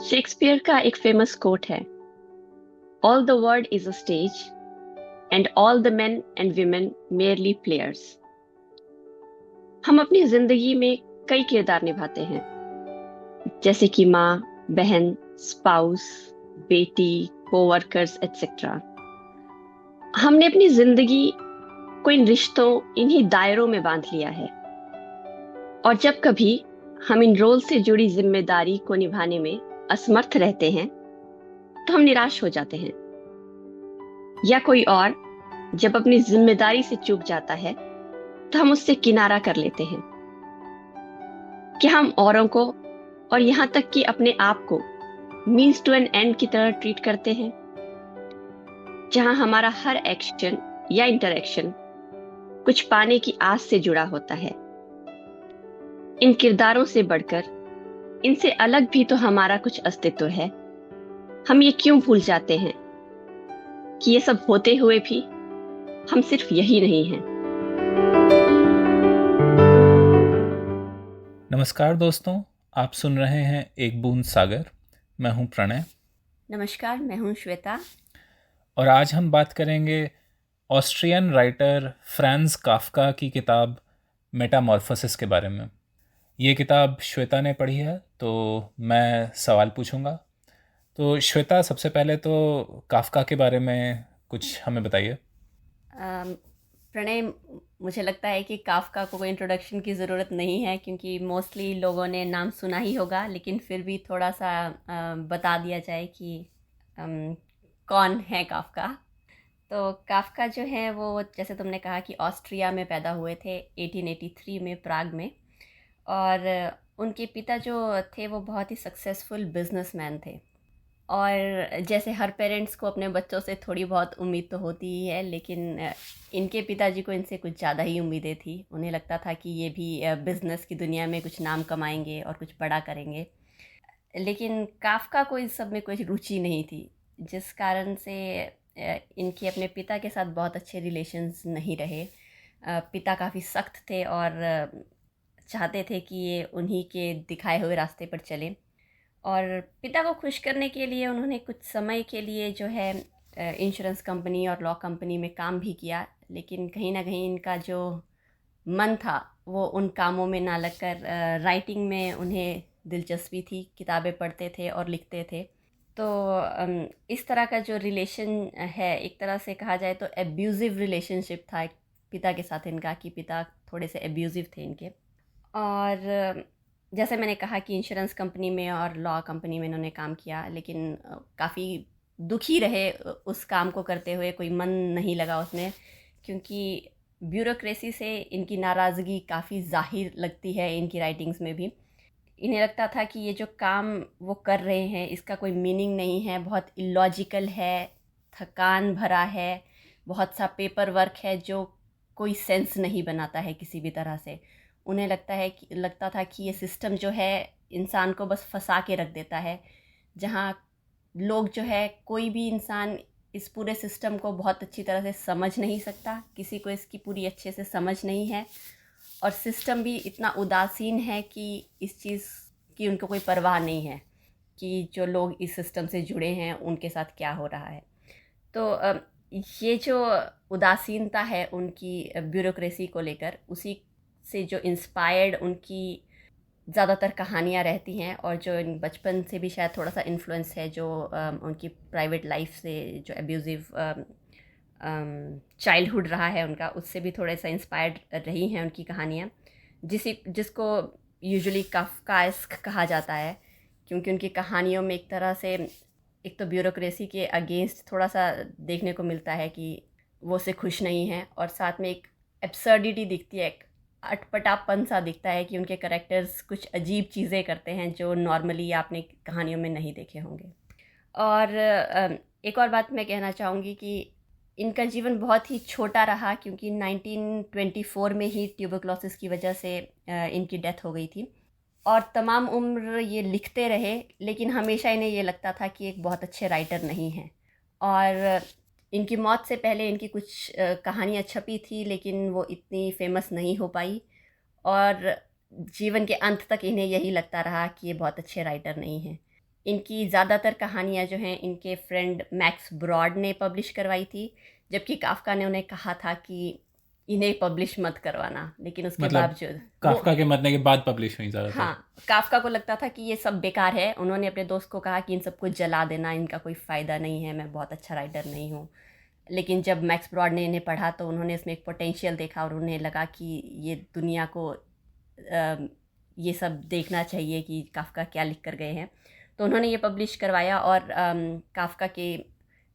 Shakespeare का एक famous quote है, all the world is a stage and all the main and women merely players. हम अपनी जिंदगी में कई किरदार निभाते हैं, जैसे कि माँ, बहन, स्पाउस, बेटी, कोवर्कर्स एटसेट्रा। हमने अपनी जिंदगी को इन रिश्तों, इन्हीं दायरों में बांध लिया है, और जब कभी हम इन रोल से जुड़ी जिम्मेदारी को निभाने में असमर्थ रहते हैं तो हम निराश हो जाते हैं। या कोई और जब अपनी जिम्मेदारी से चूक जाता है तो हम उससे किनारा कर लेते हैं। क्या हम औरों को और यहाँ तक कि अपने आप को मीन्स टू एन एंड की तरह ट्रीट करते हैं, जहां हमारा हर एक्शन या इंटरेक्शन कुछ पाने की आस से जुड़ा होता है? इन किरदारों से बढ़कर, इनसे अलग भी तो हमारा कुछ अस्तित्व है। हम ये क्यों भूल जाते हैं कि ये सब होते हुए भी हम सिर्फ यही नहीं हैं? नमस्कार दोस्तों, आप सुन रहे हैं एक बूंद सागर। मैं हूं प्रणय। नमस्कार, मैं हूं श्वेता। और आज हम बात करेंगे ऑस्ट्रियन राइटर फ्रांज काफ्का की किताब मेटामॉर्फोसिस के बारे में। ये किताब श्वेता ने पढ़ी है, तो मैं सवाल पूछूंगा। तो श्वेता, सबसे पहले तो काफ्का के बारे में कुछ हमें बताइए। प्रणय, मुझे लगता है कि काफ्का को कोई इंट्रोडक्शन की ज़रूरत नहीं है, क्योंकि मोस्टली लोगों ने नाम सुना ही होगा, लेकिन फिर भी थोड़ा सा बता दिया जाए कि कौन है काफ्का। तो काफ्का जो है वो, जैसे तुमने कहा कि ऑस्ट्रिया में पैदा हुए थे 1883 में, प्राग में। और उनके पिता जो थे वो बहुत ही सक्सेसफुल बिजनेसमैन थे। और जैसे हर पेरेंट्स को अपने बच्चों से थोड़ी बहुत उम्मीद तो होती ही है, लेकिन इनके पिताजी को इनसे कुछ ज़्यादा ही उम्मीदें थी। उन्हें लगता था कि ये भी बिज़नेस की दुनिया में कुछ नाम कमाएंगे और कुछ बड़ा करेंगे। लेकिन काफ्का को इस सब में कोई रुचि नहीं थी, जिस कारण से इनके अपने पिता के साथ बहुत अच्छे रिलेशंस नहीं रहे। पिता काफ़ी सख्त थे और चाहते थे कि ये उन्हीं के दिखाए हुए रास्ते पर चलें। और पिता को खुश करने के लिए उन्होंने कुछ समय के लिए जो है इंश्योरेंस कंपनी और लॉ कंपनी में काम भी किया, लेकिन कहीं ना कहीं इनका जो मन था वो उन कामों में ना लगकर राइटिंग में उन्हें दिलचस्पी थी। किताबें पढ़ते थे और लिखते थे। तो इस तरह का जो रिलेशन है, एक तरह से कहा जाए तो एब्यूज़िव रिलेशनशिप था पिता के साथ इनका, कि पिता थोड़े से एब्यूज़िव थे इनके। और जैसे मैंने कहा कि इंश्योरेंस कंपनी में और लॉ कंपनी में इन्होंने काम किया, लेकिन काफ़ी दुखी रहे उस काम को करते हुए। कोई मन नहीं लगा उसमें, क्योंकि ब्यूरोक्रेसी से इनकी नाराज़गी काफ़ी ज़ाहिर लगती है इनकी राइटिंग्स में भी। इन्हें लगता था कि ये जो काम वो कर रहे हैं इसका कोई मीनिंग नहीं है, बहुत इलॉजिकल है, थकान भरा है, बहुत सा पेपर वर्क है जो कोई सेंस नहीं बनाता है किसी भी तरह से। उन्हें लगता था कि ये सिस्टम जो है इंसान को बस फंसा के रख देता है, जहाँ लोग जो है, कोई भी इंसान इस पूरे सिस्टम को बहुत अच्छी तरह से समझ नहीं सकता, किसी को इसकी पूरी अच्छे से समझ नहीं है। और सिस्टम भी इतना उदासीन है कि इस चीज़ की उनको कोई परवाह नहीं है कि जो लोग इस सिस्टम से जुड़े हैं उनके साथ क्या हो रहा है। तो ये जो उदासीनता है उनकी ब्यूरोक्रेसी को लेकर, उसी से जो इंस्पायर्ड उनकी ज़्यादातर कहानियाँ रहती हैं, और जो बचपन से भी शायद थोड़ा सा इन्फ्लुएंस है जो उनकी प्राइवेट लाइफ से, जो एब्यूज़िव चाइल्डहुड रहा है उनका, उससे भी थोड़े सा इंस्पायर्ड रही हैं उनकी कहानियाँ, जिसको यूजुअली काफ्काएस्क कहा जाता है, क्योंकि उनकी कहानियों में एक तरह से, एक तो ब्यूरोक्रेसी के अगेंस्ट थोड़ा सा देखने को मिलता है कि वो से खुश नहीं हैं, और साथ में एक एब्सर्डिटी दिखती है, एक अटपटापन सा दिखता है कि उनके कैरेक्टर्स कुछ अजीब चीज़ें करते हैं जो नॉर्मली आपने कहानियों में नहीं देखे होंगे। और एक और बात मैं कहना चाहूँगी कि इनका जीवन बहुत ही छोटा रहा, क्योंकि 1924 में ही ट्यूबरक्लोसिस की वजह से इनकी डेथ हो गई थी। और तमाम उम्र ये लिखते रहे, लेकिन हमेशा इन्हें ये लगता था कि एक बहुत अच्छे राइटर नहीं हैं। और इनकी मौत से पहले इनकी कुछ कहानियाँ छपी थी, लेकिन वो इतनी फेमस नहीं हो पाई, और जीवन के अंत तक इन्हें यही लगता रहा कि ये बहुत अच्छे राइटर नहीं हैं। इनकी ज़्यादातर कहानियाँ जो हैं इनके फ्रेंड मैक्स ब्रॉड ने पब्लिश करवाई थी, जबकि काफ्का ने उन्हें कहा था कि इन्हें पब्लिश मत करवाना, लेकिन उसके मतलब बावजूद काफका के मरने के बाद पब्लिश हुई ज़्यादातर। हाँ, काफ्का को लगता था कि ये सब बेकार है। उन्होंने अपने दोस्त को कहा कि इन सबको जला देना, इनका कोई फ़ायदा नहीं है, मैं बहुत अच्छा राइटर नहीं हूँ। लेकिन जब मैक्स ब्रॉड ने इन्हें पढ़ा तो उन्होंने इसमें एक पोटेंशियल देखा और उन्हें लगा कि ये दुनिया को ये सब देखना चाहिए कि काफ्का क्या लिख कर गए हैं। तो उन्होंने ये पब्लिश करवाया और काफ्का के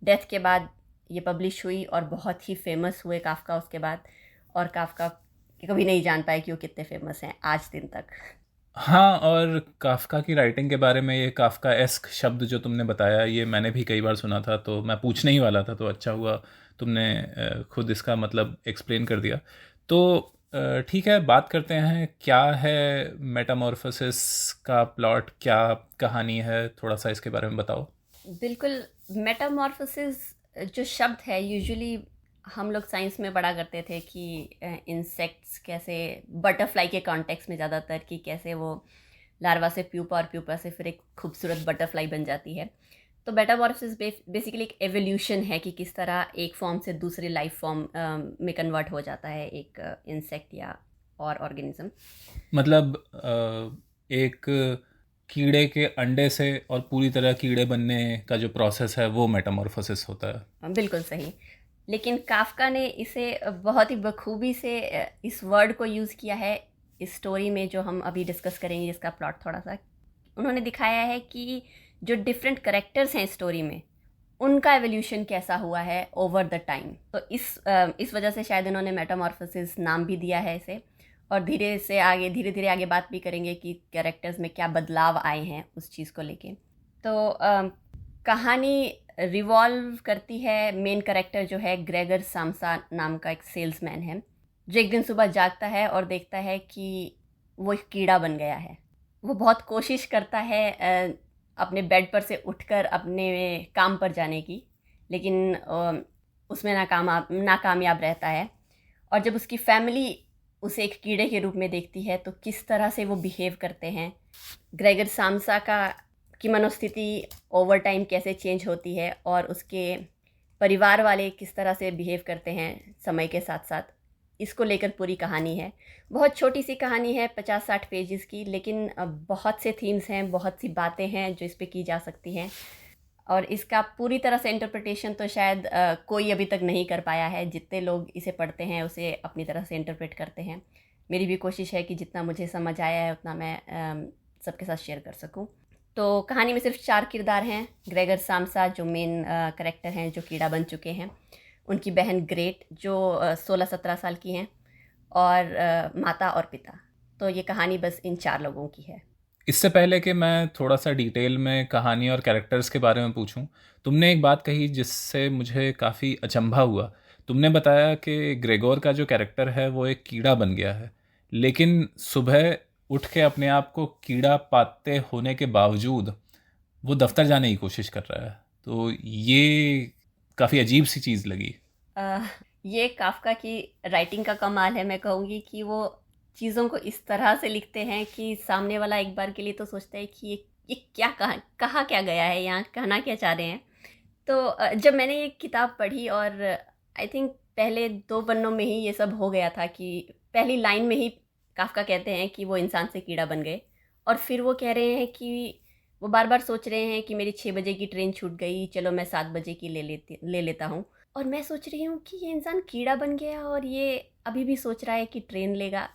डेथ के बाद ये पब्लिश हुई और बहुत ही फेमस हुए काफ्का उसके बाद। और काफ्का कभी नहीं जान पाए कि वो कितने फेमस हैं आज दिन तक। हाँ, और काफका की राइटिंग के बारे में ये काफका एस्क शब्द जो तुमने बताया, ये मैंने भी कई बार सुना था, तो मैं पूछने ही वाला था, तो अच्छा हुआ तुमने खुद इसका मतलब एक्सप्लेन कर दिया। तो ठीक है, बात करते हैं क्या है मेटामॉर्फोसिस का प्लॉट, क्या कहानी है, थोड़ा सा इसके बारे में बताओ। बिल्कुल। मेटामॉर्फोसिस जो शब्द है, यूजुअली हम लोग साइंस में पढ़ा करते थे कि इंसेक्ट्स कैसे, बटरफ्लाई के कॉन्टेक्स्ट में ज़्यादातर, कि कैसे वो लार्वा से प्यूपा और प्यूपा से फिर एक खूबसूरत बटरफ्लाई बन जाती है। तो मेटामॉर्फोसिस बेसिकली एक एवोल्यूशन है कि किस तरह एक फॉर्म से दूसरे लाइफ फॉर्म में कन्वर्ट हो जाता है एक इंसेक्ट या और ऑर्गेनिज्म। मतलब एक कीड़े के अंडे से और पूरी तरह कीड़े बनने का जो प्रोसेस है वो मेटामॉर्फोसिस होता है। बिल्कुल सही। लेकिन काफ्का ने इसे बहुत ही बखूबी से इस वर्ड को यूज़ किया है इस स्टोरी में जो हम अभी डिस्कस करेंगे, जिसका प्लॉट थोड़ा सा उन्होंने दिखाया है कि जो डिफरेंट करेक्टर्स हैं स्टोरी में उनका एवोल्यूशन कैसा हुआ है ओवर द टाइम। तो इस वजह से शायद इन्होंने मेटामॉर्फोसिस नाम भी दिया है इसे। और धीरे धीरे आगे बात भी करेंगे कि कैरेक्टर्स में क्या बदलाव आए हैं उस चीज़ को लेके। तो कहानी रिवॉल्व करती है, मेन कैरेक्टर जो है ग्रेगर साम्सा नाम का एक सेल्समैन है, जो एक दिन सुबह जागता है और देखता है कि वो एक कीड़ा बन गया है। वो बहुत कोशिश करता है अपने बेड पर से उठकर अपने काम पर जाने की, लेकिन उसमें नाकामयाब रहता है। और जब उसकी फैमिली उसे एक कीड़े के रूप में देखती है तो किस तरह से वो बिहेव करते हैं, ग्रेगर साम्सा की मनोस्थिति ओवर टाइम कैसे चेंज होती है और उसके परिवार वाले किस तरह से बिहेव करते हैं समय के साथ साथ, इसको लेकर पूरी कहानी है। बहुत छोटी सी कहानी है, 50-60 पेजेस की, लेकिन बहुत से थीम्स हैं, बहुत सी बातें हैं जो इस पे की जा सकती हैं। और इसका पूरी तरह से इंटरप्रिटेशन तो शायद कोई अभी तक नहीं कर पाया है। जितने लोग इसे पढ़ते हैं उसे अपनी तरह से इंटरप्रेट करते हैं। मेरी भी कोशिश है कि जितना मुझे समझ आया है उतना मैं सबके साथ शेयर कर सकूं। तो कहानी में सिर्फ 4 किरदार हैं। ग्रेगर साम्सा जो मेन करेक्टर हैं, जो कीड़ा बन चुके हैं, उनकी बहन ग्रेट जो 16-17 साल की हैं, और माता और पिता। तो ये कहानी बस इन 4 लोगों की है। इससे पहले कि मैं थोड़ा सा डिटेल में कहानी और कैरेक्टर्स के बारे में पूछूं, तुमने एक बात कही जिससे मुझे काफ़ी अचंभा हुआ। तुमने बताया कि ग्रेगोर का जो कैरेक्टर है वो एक कीड़ा बन गया है, लेकिन सुबह उठ के अपने आप को कीड़ा पाते होने के बावजूद वो दफ्तर जाने की कोशिश कर रहा है। तो ये काफ़ी अजीब सी चीज़ लगी। ये काफ्का की राइटिंग का कमाल है। मैं कहूँगी कि वो चीज़ों को इस तरह से लिखते हैं कि सामने वाला एक बार के लिए तो सोचता है कि ये क्या कहा क्या गया है, यहाँ कहना क्या चाह रहे हैं। तो जब मैंने ये किताब पढ़ी और आई थिंक पहले 2 पन्नों में ही ये सब हो गया था कि पहली लाइन में ही काफ्का कहते हैं कि वो इंसान से कीड़ा बन गए, और फिर वो कह रहे हैं कि वो बार बार सोच रहे हैं कि मेरी 6 बजे की ट्रेन छूट गई, चलो मैं 7 बजे की ले लेता हूँ। और मैं सोच रही हूँ कि ये इंसान कीड़ा बन गया और ये अभी भी सोच रहा है कि ट्रेन लेगा।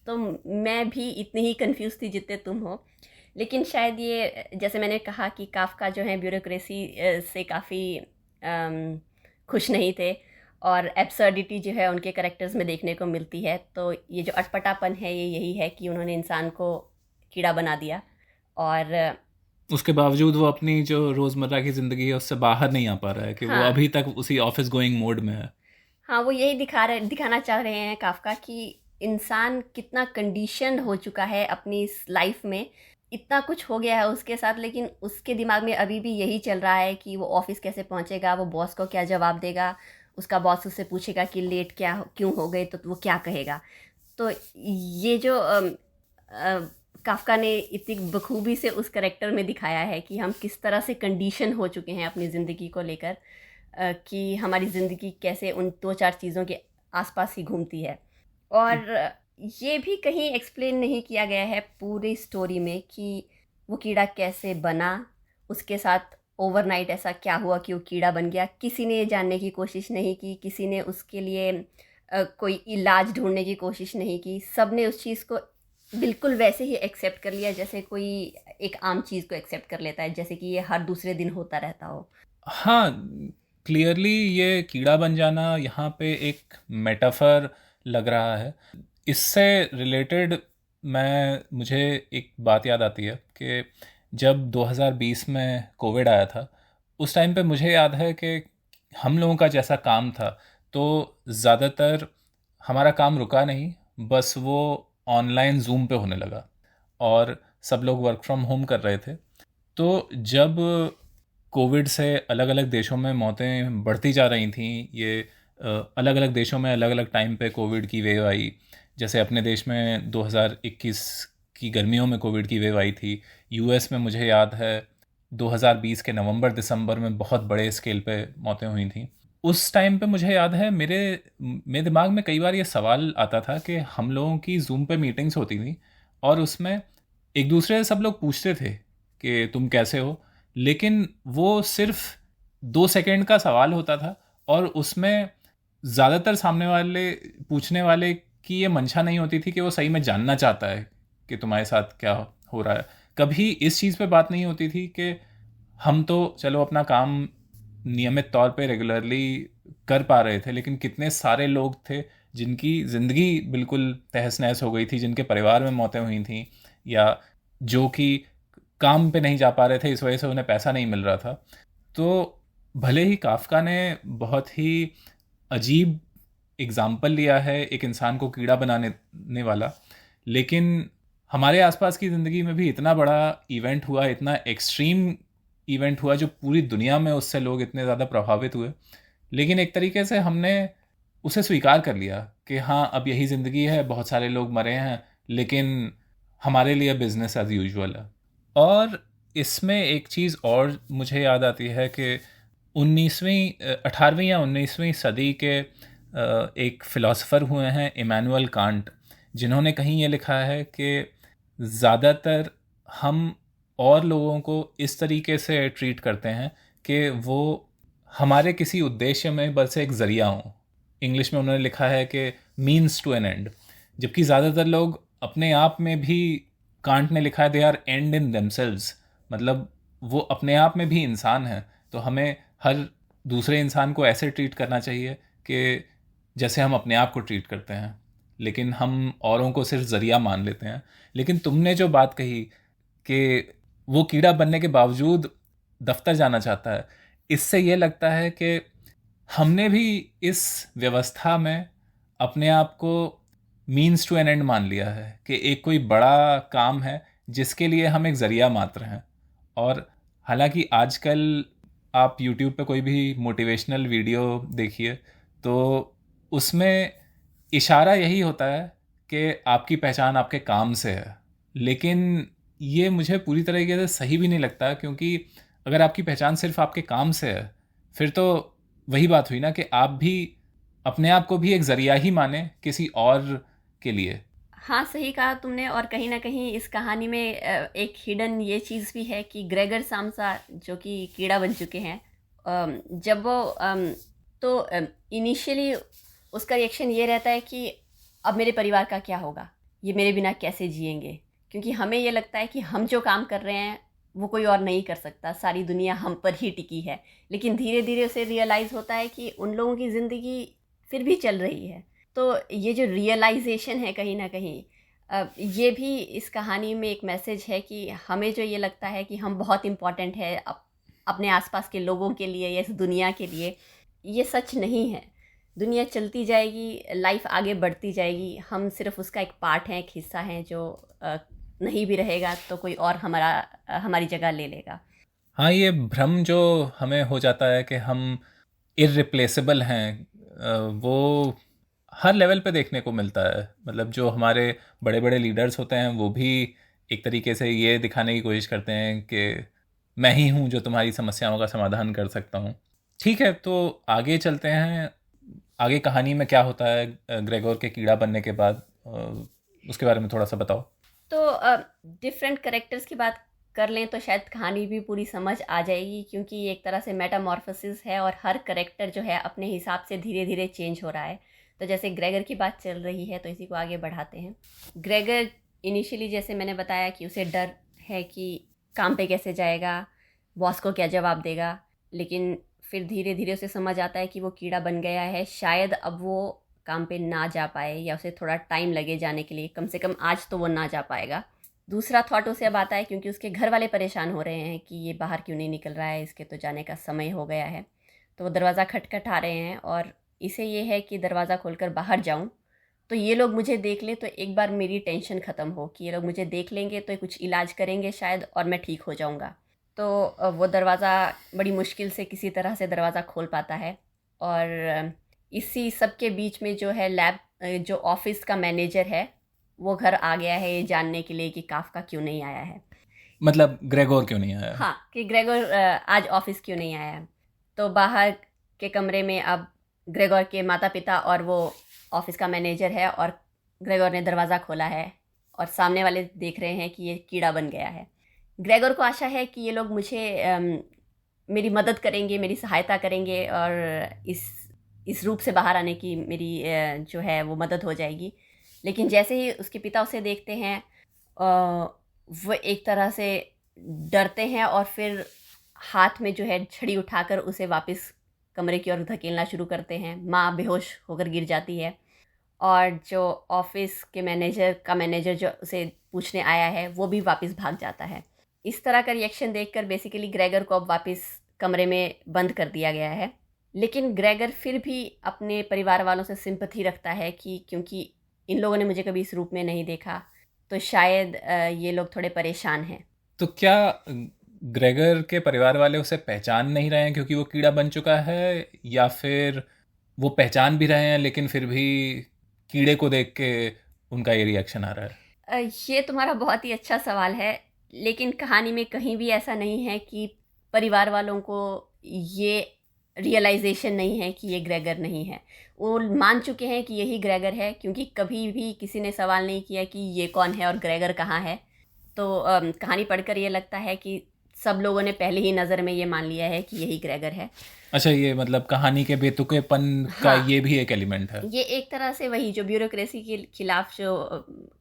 तो मैं भी इतनी ही कंफ्यूज थी जितने तुम हो। लेकिन शायद ये, जैसे मैंने कहा कि काफ्का जो है ब्यूरोक्रेसी से काफ़ी खुश नहीं थे, और एब्सर्डिटी जो है उनके करेक्टर्स में देखने को मिलती है। तो ये जो अटपटापन है ये यही है कि उन्होंने इंसान को कीड़ा बना दिया, और उसके बावजूद वो अपनी जो रोज़मर्रा की ज़िंदगी है उससे बाहर नहीं आ पा रहा है, कि वो अभी तक उसी ऑफिस गोइंग मोड में है। हाँ, वो यही दिखाना चाह रहे हैं काफ्का कि इंसान कितना कंडीशन हो चुका है अपनी इस लाइफ में। इतना कुछ हो गया है उसके साथ, लेकिन उसके दिमाग में अभी भी यही चल रहा है कि वो ऑफिस कैसे पहुंचेगा, वो बॉस को क्या जवाब देगा, उसका बॉस उससे पूछेगा कि लेट क्यों हो गए तो वो क्या कहेगा। तो ये जो काफका ने इतनी बखूबी से उस करेक्टर में दिखाया है कि हम किस तरह से कंडीशन हो चुके हैं अपनी ज़िंदगी को लेकर, कि हमारी ज़िंदगी कैसे उन दो चार चीज़ों के आसपास ही घूमती है। और ये भी कहीं एक्सप्लेन नहीं किया गया है पूरी स्टोरी में कि वो कीड़ा कैसे बना, उसके साथ ओवरनाइट ऐसा क्या हुआ कि वो कीड़ा बन गया। किसी ने ये जानने की कोशिश नहीं की, किसी ने उसके लिए कोई इलाज ढूंढने की कोशिश नहीं की। सब ने उस चीज़ को बिल्कुल वैसे ही एक्सेप्ट कर लिया जैसे कोई एक आम चीज़ को एक्सेप्ट कर लेता है, जैसे कि ये हर दूसरे दिन होता रहता हो। हाँ, क्लियरली ये कीड़ा बन जाना यहाँ पे एक मेटाफर लग रहा है। इससे रिलेटेड मुझे एक बात याद आती है कि जब 2020 में कोविड आया था, उस टाइम पे मुझे याद है कि हम लोगों का जैसा काम था, तो ज़्यादातर हमारा काम रुका नहीं, बस वो ऑनलाइन जूम पे होने लगा और सब लोग वर्क फ्रॉम होम कर रहे थे। तो जब कोविड से अलग अलग देशों में मौतें बढ़ती जा रही थीं, ये अलग अलग देशों में अलग अलग टाइम पे कोविड की वेव आई। जैसे अपने देश में 2021 की गर्मियों में कोविड की वेव आई थी। यूएस में मुझे याद है 2020 के नवंबर दिसंबर में बहुत बड़े स्केल पे मौतें हुई थी। उस टाइम पे मुझे याद है मेरे दिमाग में कई बार ये सवाल आता था कि हम लोगों की जूम पे मीटिंग्स होती थी और उसमें एक दूसरे से सब लोग पूछते थे कि तुम कैसे हो, लेकिन वो सिर्फ 2 सेकंड का सवाल होता था और उसमें ज़्यादातर सामने वाले पूछने वाले की ये मंशा नहीं होती थी कि वो सही में जानना चाहता है कि तुम्हारे साथ क्या हो रहा है। कभी इस चीज़ पे बात नहीं होती थी कि हम तो चलो अपना काम नियमित तौर पे रेगुलरली कर पा रहे थे, लेकिन कितने सारे लोग थे जिनकी ज़िंदगी बिल्कुल तहस नहस हो गई थी, जिनके परिवार में मौतें हुई थी, या जो कि काम पे नहीं जा पा रहे थे इस वजह से उन्हें पैसा नहीं मिल रहा था। तो भले ही काफका ने बहुत ही अजीब एग्जाम्पल लिया है एक इंसान को कीड़ा बनाने वाला, लेकिन हमारे आसपास की ज़िंदगी में भी इतना बड़ा इवेंट हुआ, इतना एक्सट्रीम इवेंट हुआ जो पूरी दुनिया में उससे लोग इतने ज़्यादा प्रभावित हुए, लेकिन एक तरीके से हमने उसे स्वीकार कर लिया कि हाँ अब यही ज़िंदगी है, बहुत सारे लोग मरे हैं, लेकिन हमारे लिए बिजनेस एज यूजुअल है। और इसमें एक चीज़ और मुझे याद आती है कि 18वीं या 19वीं सदी के एक फ़िलासफ़र हुए हैं इमैनुअल कांट, जिन्होंने कहीं ये लिखा है कि ज़्यादातर हम और लोगों को इस तरीके से ट्रीट करते हैं कि वो हमारे किसी उद्देश्य में बस एक ज़रिया हों। इंग्लिश में उन्होंने लिखा है कि मीन्स टू एन एंड, जबकि ज़्यादातर लोग अपने आप में भी, कांट ने लिखा है they are end in themselves, मतलब वो अपने आप में भी इंसान हैं। तो हमें हर दूसरे इंसान को ऐसे ट्रीट करना चाहिए कि जैसे हम अपने आप को ट्रीट करते हैं, लेकिन हम औरों को सिर्फ ज़रिया मान लेते हैं। लेकिन तुमने जो बात कही कि वो कीड़ा बनने के बावजूद दफ्तर जाना चाहता है, इससे ये लगता है कि हमने भी इस व्यवस्था में अपने आप को मीन्स टू एन एंड मान लिया है कि एक कोई बड़ा काम है जिसके लिए हम एक ज़रिया मात्र हैं। और हालांकि आजकल आप YouTube पे कोई भी मोटिवेशनल वीडियो देखिए तो उसमें इशारा यही होता है कि आपकी पहचान आपके काम से है, लेकिन ये मुझे पूरी तरीके से सही भी नहीं लगता, क्योंकि अगर आपकी पहचान सिर्फ आपके काम से है फिर तो वही बात हुई ना कि आप भी अपने आप को भी एक ज़रिया ही माने किसी और के लिए। हाँ, सही कहा तुमने। और कहीं ना कहीं इस कहानी में एक हिडन ये चीज़ भी है कि ग्रेगर सामसा जो कि कीड़ा बन चुके हैं, जब वो तो इनिशियली उसका रिएक्शन ये रहता है कि अब मेरे परिवार का क्या होगा, ये मेरे बिना कैसे जिएंगे, क्योंकि हमें ये लगता है कि हम जो काम कर रहे हैं वो कोई और नहीं कर सकता, सारी दुनिया हम पर ही टिकी है। लेकिन धीरे धीरे उसे रियलाइज़ होता है कि उन लोगों की ज़िंदगी फिर भी चल रही है। तो ये जो रियलाइजेशन है कहीं ना कहीं, ये भी इस कहानी में एक मैसेज है कि हमें जो ये लगता है कि हम बहुत इम्पॉर्टेंट है अपने आसपास के लोगों के लिए या इस दुनिया के लिए, ये सच नहीं है। दुनिया चलती जाएगी, लाइफ आगे बढ़ती जाएगी, हम सिर्फ उसका एक पार्ट हैं, एक हिस्सा हैं। जो नहीं भी रहेगा तो कोई और हमारी जगह ले लेगा। हाँ, ये भ्रम जो हमें हो जाता है कि हम इररिप्लेसेबल हैं, वो हर लेवल पे देखने को मिलता है। मतलब जो हमारे बड़े बड़े लीडर्स होते हैं वो भी एक तरीके से ये दिखाने की कोशिश करते हैं कि मैं ही हूँ जो तुम्हारी समस्याओं का समाधान कर सकता हूँ। ठीक है, तो आगे चलते हैं। आगे कहानी में क्या होता है ग्रेगोर के कीड़ा बनने के बाद, उसके बारे में थोड़ा सा बताओ। तो डिफरेंट करेक्टर्स की बात कर लें तो शायद कहानी भी पूरी समझ आ जाएगी, क्योंकि ये एक तरह से मेटामॉर्फोसिस है और हर करेक्टर जो है अपने हिसाब से धीरे धीरे चेंज हो रहा है। तो जैसे ग्रेगर की बात चल रही है तो इसी को आगे बढ़ाते हैं। ग्रेगर इनिशियली जैसे मैंने बताया कि उसे डर है कि काम पे कैसे जाएगा, बॉस को क्या जवाब देगा, लेकिन फिर धीरे धीरे उसे समझ आता है कि वो कीड़ा बन गया है, शायद अब वो काम पे ना जा पाए या उसे थोड़ा टाइम लगे जाने के लिए, कम से कम आज तो वो ना जा पाएगा। दूसरा थॉट उसे अब आता है क्योंकि उसके घर वाले परेशान हो रहे हैं कि ये बाहर क्यों नहीं निकल रहा है, इसके तो जाने का समय हो गया है। तो वो दरवाज़ा खटखटा रहे हैं और इसे ये है कि दरवाज़ा खोलकर बाहर जाऊं तो ये लोग मुझे देख लें तो एक बार मेरी टेंशन ख़त्म हो, कि ये लोग मुझे देख लेंगे तो कुछ इलाज करेंगे शायद और मैं ठीक हो जाऊंगा। तो वो दरवाज़ा बड़ी मुश्किल से किसी तरह से दरवाज़ा खोल पाता है। और इसी सब के बीच में जो है लैब जो ऑफिस का मैनेजर है वो घर आ गया है ये जानने के लिए कि काफ्का क्यों नहीं आया है। मतलब ग्रेगोर क्यों नहीं आया? हाँ, कि ग्रेगोर आज ऑफिस क्यों नहीं आया है। तो बाहर के कमरे में अब ग्रेगोर के माता पिता और वो ऑफिस का मैनेजर है और ग्रेगोर ने दरवाज़ा खोला है और सामने वाले देख रहे हैं कि ये कीड़ा बन गया है। ग्रेगोर को आशा है कि ये लोग मुझे मेरी मदद करेंगे, मेरी सहायता करेंगे और इस रूप से बाहर आने की मेरी जो है वो मदद हो जाएगी। लेकिन जैसे ही उसके पिता उसे देखते हैं वो एक तरह से डरते हैं और फिर हाथ में जो है छड़ी उठाकर उसे वापस कमरे की ओर धकेलना शुरू करते हैं। माँ बेहोश होकर गिर जाती है और जो ऑफिस के मैनेजर जो उसे पूछने आया है वो भी वापस भाग जाता है। इस तरह का रिएक्शन देखकर बेसिकली ग्रेगर को अब वापस कमरे में बंद कर दिया गया है। लेकिन ग्रेगर फिर भी अपने परिवार वालों से सिंपैथी रखता है कि क्योंकि इन लोगों ने मुझे कभी इस रूप में नहीं देखा तो शायद ये लोग थोड़े परेशान हैं। तो क्या ग्रेगर के परिवार वाले उसे पहचान नहीं रहे हैं क्योंकि वो कीड़ा बन चुका है, या फिर वो पहचान भी रहे हैं लेकिन फिर भी कीड़े को देख के उनका ये रिएक्शन आ रहा है? ये तुम्हारा बहुत ही अच्छा सवाल है, लेकिन कहानी में कहीं भी ऐसा नहीं है कि परिवार वालों को ये रियलाइजेशन नहीं है कि ये ग्रेगर नहीं है। वो मान चुके हैं कि यही ग्रेगर है, क्योंकि कभी भी किसी ने सवाल नहीं किया कि ये कौन है और ग्रेगर कहाँ है। तो कहानी पढ़कर ये लगता है कि सब लोगों ने पहले ही नज़र में ये मान लिया है कि यही ग्रेगर है। अच्छा, ये मतलब कहानी के बेतुकेपन का हाँ, ये भी एक एलिमेंट है। ये एक तरह से वही जो ब्यूरोक्रेसी के खिलाफ जो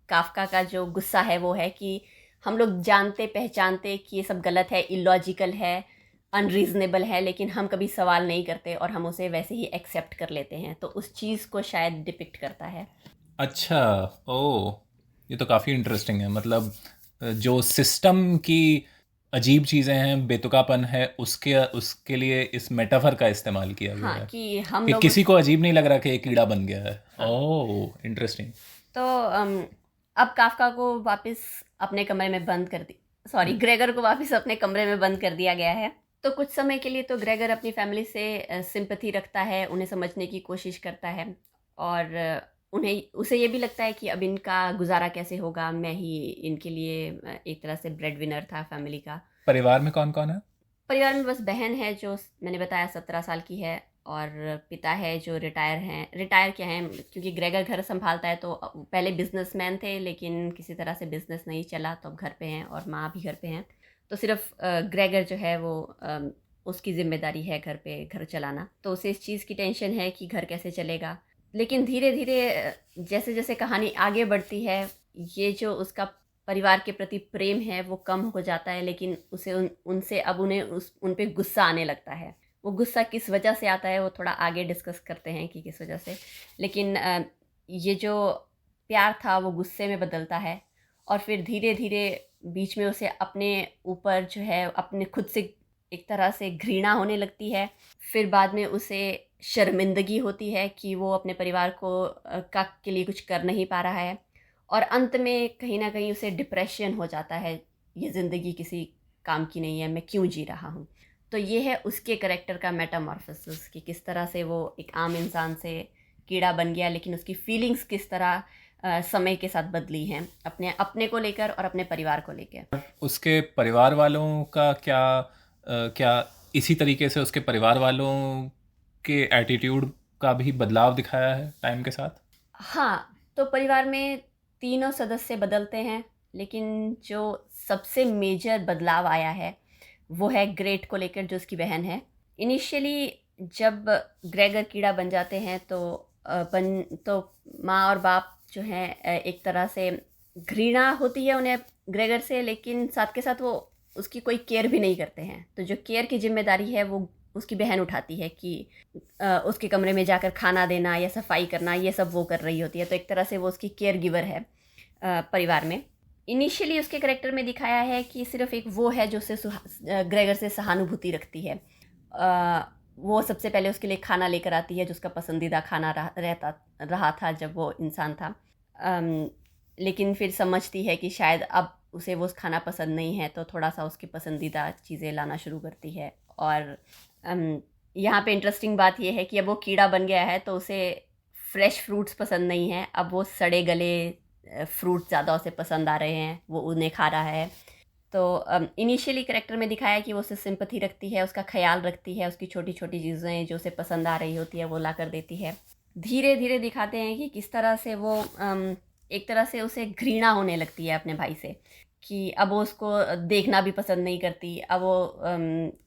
काफका का जो गुस्सा है वो है कि हम लोग जानते पहचानते कि ये सब गलत है, इलॉजिकल है, अनरीजनेबल है, लेकिन हम कभी सवाल नहीं करते और हम उसे वैसे ही एक्सेप्ट कर लेते हैं। तो उस चीज़ को शायद डिपिक्ट करता है। अच्छा, ओ, ये तो काफ़ी इंटरेस्टिंग है। मतलब जो सिस्टम की अजीब चीज़ें हैं, बेतुकापन है, उसके लिए इस मेटाफर का इस्तेमाल किया गया हाँ, है कि हम कि लोग किसी को अजीब नहीं लग रहा कि एक कीड़ा बन गया है। हाँ। ओह, इंटरेस्टिंग। तो अब काफका को वापस अपने कमरे में बंद कर दी सॉरी ग्रेगर को वापस अपने कमरे में बंद कर दिया गया है। तो कुछ समय के लिए तो ग्रेगर अपनी फैमिली से सिंपैथी रखता है, उन्हें समझने की कोशिश करता है और उसे ये भी लगता है कि अब इनका गुजारा कैसे होगा, मैं ही इनके लिए एक तरह से ब्रेड विनर था फैमिली का। परिवार में कौन कौन है? परिवार में बस बहन है जो मैंने बताया 17 साल की है, और पिता है जो रिटायर क्या हैं क्योंकि ग्रेगर घर संभालता है। तो पहले बिजनेसमैन थे लेकिन किसी तरह से बिजनेस नहीं चला तो अब घर पे हैं, और माँ भी घर पे हैं। तो सिर्फ ग्रेगर जो है वो उसकी जिम्मेदारी है घर पे घर चलाना। तो उसे इस चीज़ की टेंशन है कि घर कैसे चलेगा। लेकिन धीरे धीरे जैसे जैसे कहानी आगे बढ़ती है ये जो उसका परिवार के प्रति प्रेम है वो कम हो जाता है, लेकिन उसे उनसे अब उन पे गुस्सा आने लगता है। वो गुस्सा किस वजह से आता है वो थोड़ा आगे डिस्कस करते हैं कि किस वजह से। लेकिन ये जो प्यार था वो गुस्से में बदलता है और फिर धीरे धीरे बीच में उसे अपने ऊपर जो है अपने खुद से एक तरह से घृणा होने लगती है। फिर बाद में उसे शर्मिंदगी होती है कि वो अपने परिवार के लिए कुछ कर नहीं पा रहा है, और अंत में कहीं ना कहीं उसे डिप्रेशन हो जाता है, ये ज़िंदगी किसी काम की नहीं है, मैं क्यों जी रहा हूँ। तो ये है उसके कैरेक्टर का मेटामॉर्फोसिस कि किस तरह से वो एक आम इंसान से कीड़ा बन गया, लेकिन उसकी फीलिंग्स किस तरह समय के साथ बदली हैं, अपने अपने को लेकर और अपने परिवार को लेकर। उसके परिवार वालों का क्या इसी तरीके से उसके परिवार वालों के एटीट्यूड का भी बदलाव दिखाया है टाइम के साथ? हाँ, तो परिवार में तीनों सदस्य बदलते हैं, लेकिन जो सबसे मेजर बदलाव आया है वो है ग्रेट को लेकर, जो उसकी बहन है। इनिशियली जब ग्रेगर कीड़ा बन जाते हैं तो माँ और बाप जो हैं एक तरह से घृणा होती है उन्हें ग्रेगर से, लेकिन साथ के साथ वो उसकी कोई केयर भी नहीं करते हैं। तो जो केयर की जिम्मेदारी है वो उसकी बहन उठाती है कि उसके कमरे में जाकर खाना देना या सफाई करना, ये सब वो कर रही होती है। तो एक तरह से वो उसकी केयर गिवर है परिवार में। इनिशियली उसके करेक्टर में दिखाया है कि सिर्फ एक वो है जो उससे ग्रेगर से सहानुभूति रखती है। वो सबसे पहले उसके लिए खाना लेकर आती है, जो उसका पसंदीदा खाना रहा था जब वो इंसान था। लेकिन फिर समझती है कि शायद अब उसे वो खाना पसंद नहीं है, तो थोड़ा सा उसकी पसंदीदा चीज़ें लाना शुरू करती है। और यहाँ पे इंटरेस्टिंग बात यह है कि अब वो कीड़ा बन गया है तो उसे फ्रेश फ्रूट्स पसंद नहीं है, अब वो सड़े गले फ्रूट ज़्यादा उसे पसंद आ रहे हैं, वो उन्हें खा रहा है। तो इनिशियली कैरेक्टर में दिखाया कि वो उससे सिंपैथी रखती है, उसका ख्याल रखती है, उसकी छोटी छोटी चीज़ें जो उसे पसंद आ रही होती है वो ला कर देती है। धीरे धीरे दिखाते हैं कि किस तरह से वो एक तरह से उसे घृणा होने लगती है अपने भाई से, कि अब वो उसको देखना भी पसंद नहीं करती। अब वो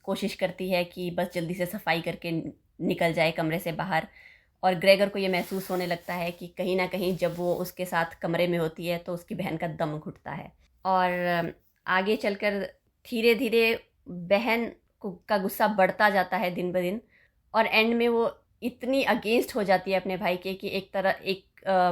कोशिश करती है कि बस जल्दी से सफाई करके निकल जाए कमरे से बाहर। और ग्रेगर को ये महसूस होने लगता है कि कहीं ना कहीं जब वो उसके साथ कमरे में होती है तो उसकी बहन का दम घुटता है। और आगे चलकर धीरे धीरे बहन का गुस्सा बढ़ता जाता है दिन ब दिन, और एंड में वो इतनी अगेंस्ट हो जाती है अपने भाई के कि एक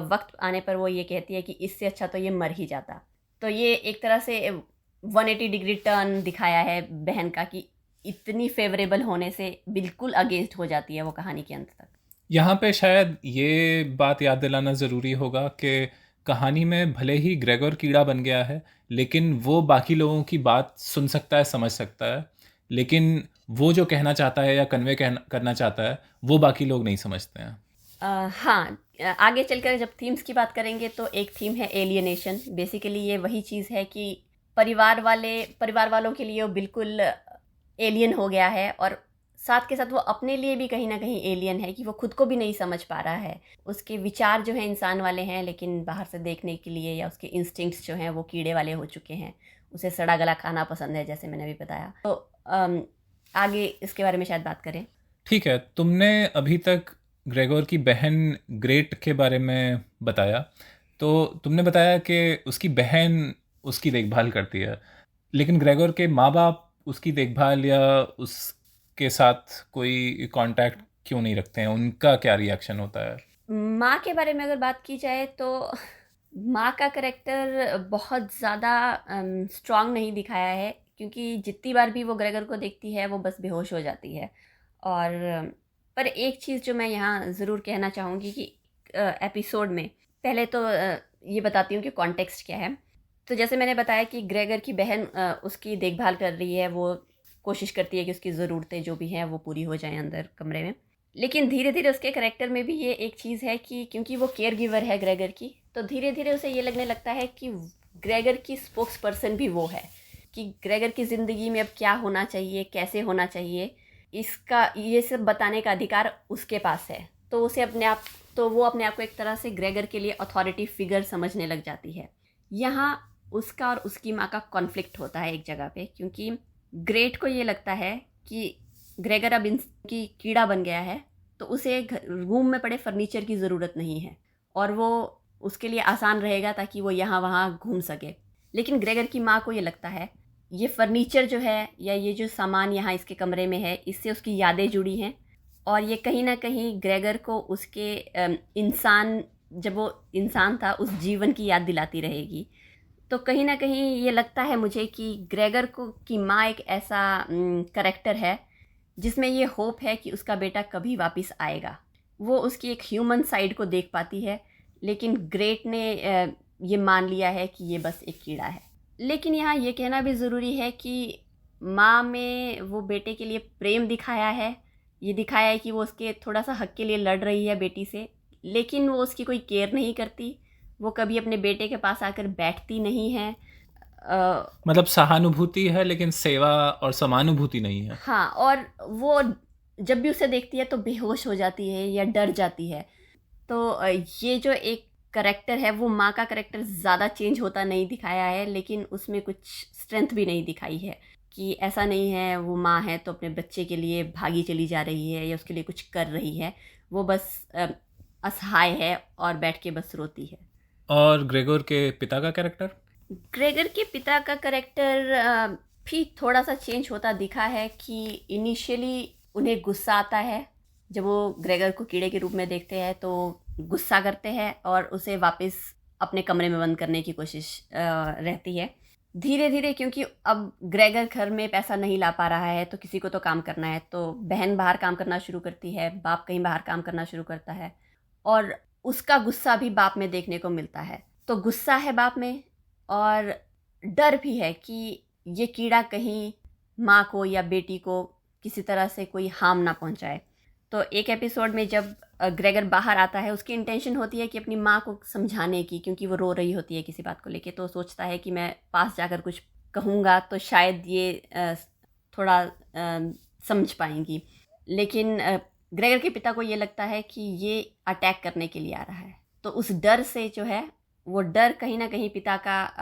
वक्त आने पर वो ये कहती है कि इससे अच्छा तो ये मर ही जाता। तो ये एक तरह से 180 डिग्री टर्न दिखाया है बहन का, कि इतनी फेवरेबल होने से बिल्कुल अगेंस्ट हो जाती है वो कहानी के अंत तक। यहाँ पे शायद ये बात याद दिलाना ज़रूरी होगा कि कहानी में भले ही ग्रेगोर कीड़ा बन गया है, लेकिन वो बाकी लोगों की बात सुन सकता है, समझ सकता है, लेकिन वो जो कहना चाहता है या कन्वे करना चाहता है वो बाकी लोग नहीं समझते हैं। हाँ, आगे चलकर जब थीम्स की बात करेंगे तो एक थीम है एलियनेशन। बेसिकली ये वही चीज़ है कि परिवार वालों के लिए वो बिल्कुल एलियन हो गया है, और साथ के साथ वो अपने लिए भी कहीं ना कहीं एलियन है, कि वो खुद को भी नहीं समझ पा रहा है। उसके विचार जो हैं इंसान वाले हैं, लेकिन बाहर से देखने के लिए या उसके इंस्टिंक्ट्स जो हैं वो कीड़े वाले हो चुके हैं। उसे सड़ा गला खाना पसंद है, जैसे मैंने अभी बताया। तो आगे इसके बारे में शायद बात करें। ठीक है, तुमने अभी तक ग्रेगोर की बहन ग्रेट के बारे में बताया, तो तुमने बताया कि उसकी बहन उसकी देखभाल करती है, लेकिन ग्रेगोर के माँ बाप उसकी देखभाल या उसके साथ कोई कांटेक्ट क्यों नहीं रखते हैं? उनका क्या रिएक्शन होता है? माँ के बारे में अगर बात की जाए तो माँ का करेक्टर बहुत ज़्यादा स्ट्रांग नहीं दिखाया है, क्योंकि जितनी बार भी वो ग्रेगर को देखती है वो बस बेहोश हो जाती है। और पर एक चीज़ जो मैं यहाँ ज़रूर कहना चाहूँगी कि एपिसोड में पहले तो ये बताती हूँ कि कॉन्टेक्स्ट क्या है। तो जैसे मैंने बताया कि ग्रेगर की बहन उसकी देखभाल कर रही है, वो कोशिश करती है कि उसकी ज़रूरतें जो भी हैं वो पूरी हो जाएं अंदर कमरे में। लेकिन धीरे धीरे उसके करैक्टर में भी ये एक चीज़ है कि क्योंकि वो केयर गिवर है ग्रेगर की, तो धीरे धीरे उसे ये लगने लगता है कि ग्रेगर की स्पोक्स पर्सन भी वो है, कि ग्रेगर की ज़िंदगी में अब क्या होना चाहिए, कैसे होना चाहिए, इसका ये सब बताने का अधिकार उसके पास है। तो वो अपने आप को एक तरह से ग्रेगर के लिए अथॉरिटी फिगर समझने लग जाती है। यहाँ उसका और उसकी माँ का कॉन्फ्लिक्ट होता है एक जगह पे, क्योंकि ग्रेट को ये लगता है कि ग्रेगर अब इनकी कीड़ा बन गया है, तो उसे रूम में पड़े फर्नीचर की ज़रूरत नहीं है, और वो उसके लिए आसान रहेगा ताकि वो यहाँ वहाँ घूम सके। लेकिन ग्रेगर की माँ को ये लगता है ये फर्नीचर जो है या ये जो सामान यहाँ इसके कमरे में है, इससे उसकी यादें जुड़ी हैं, और ये कहीं ना कहीं ग्रेगर को उसके जब वो इंसान था उस जीवन की याद दिलाती रहेगी। तो कहीं ना कहीं ये लगता है मुझे कि ग्रेगर की माँ एक ऐसा करेक्टर है जिसमें ये होप है कि उसका बेटा कभी वापस आएगा। वो उसकी एक ह्यूमन साइड को देख पाती है, लेकिन ग्रेट ने ये मान लिया है कि ये बस एक कीड़ा है। लेकिन यहाँ ये कहना भी ज़रूरी है कि माँ में वो बेटे के लिए प्रेम दिखाया है, ये दिखाया है कि वो उसके थोड़ा सा हक के लिए लड़ रही है बेटी से, लेकिन वो उसकी कोई केयर नहीं करती। वो कभी अपने बेटे के पास आकर बैठती नहीं है। मतलब सहानुभूति है लेकिन सेवा और समानुभूति नहीं है। हाँ, और वो जब भी उसे देखती है तो बेहोश हो जाती है या डर जाती है। तो ये जो एक करेक्टर है, वो माँ का करेक्टर ज़्यादा चेंज होता नहीं दिखाया है, लेकिन उसमें कुछ स्ट्रेंथ भी नहीं दिखाई है कि ऐसा नहीं है वो माँ है तो अपने बच्चे के लिए भागी चली जा रही है या उसके लिए कुछ कर रही है। वो बस असहाय है और बैठ के बस रोती है। और ग्रेगोर के पिता का कैरेक्टर? ग्रेगर के पिता का करेक्टर भी थोड़ा सा चेंज होता दिखा है कि इनिशियली उन्हें गुस्सा आता है जब वो ग्रेगर को कीड़े के रूप में देखते हैं, तो गुस्सा करते हैं और उसे वापस अपने कमरे में बंद करने की कोशिश रहती है। धीरे धीरे क्योंकि अब ग्रेगर घर में पैसा नहीं ला पा रहा है तो किसी को तो काम करना है, तो बहन बाहर काम करना शुरू करती है, बाप कहीं बाहर काम करना शुरू करता है और उसका गुस्सा भी बाप में देखने को मिलता है। तो गुस्सा है बाप में और डर भी है कि ये कीड़ा कहीं माँ को या बेटी को किसी तरह से कोई हार्म ना पहुँचाए। तो एक एपिसोड में जब ग्रेगर बाहर आता है, उसकी इंटेंशन होती है कि अपनी माँ को समझाने की, क्योंकि वो रो रही होती है किसी बात को लेके, तो सोचता है कि मैं पास जाकर कुछ कहूँगा तो शायद ये थोड़ा समझ पाएंगी। लेकिन ग्रेगर के पिता को ये लगता है कि ये अटैक करने के लिए आ रहा है, तो उस डर से जो है वो डर कहीं ना कहीं पिता का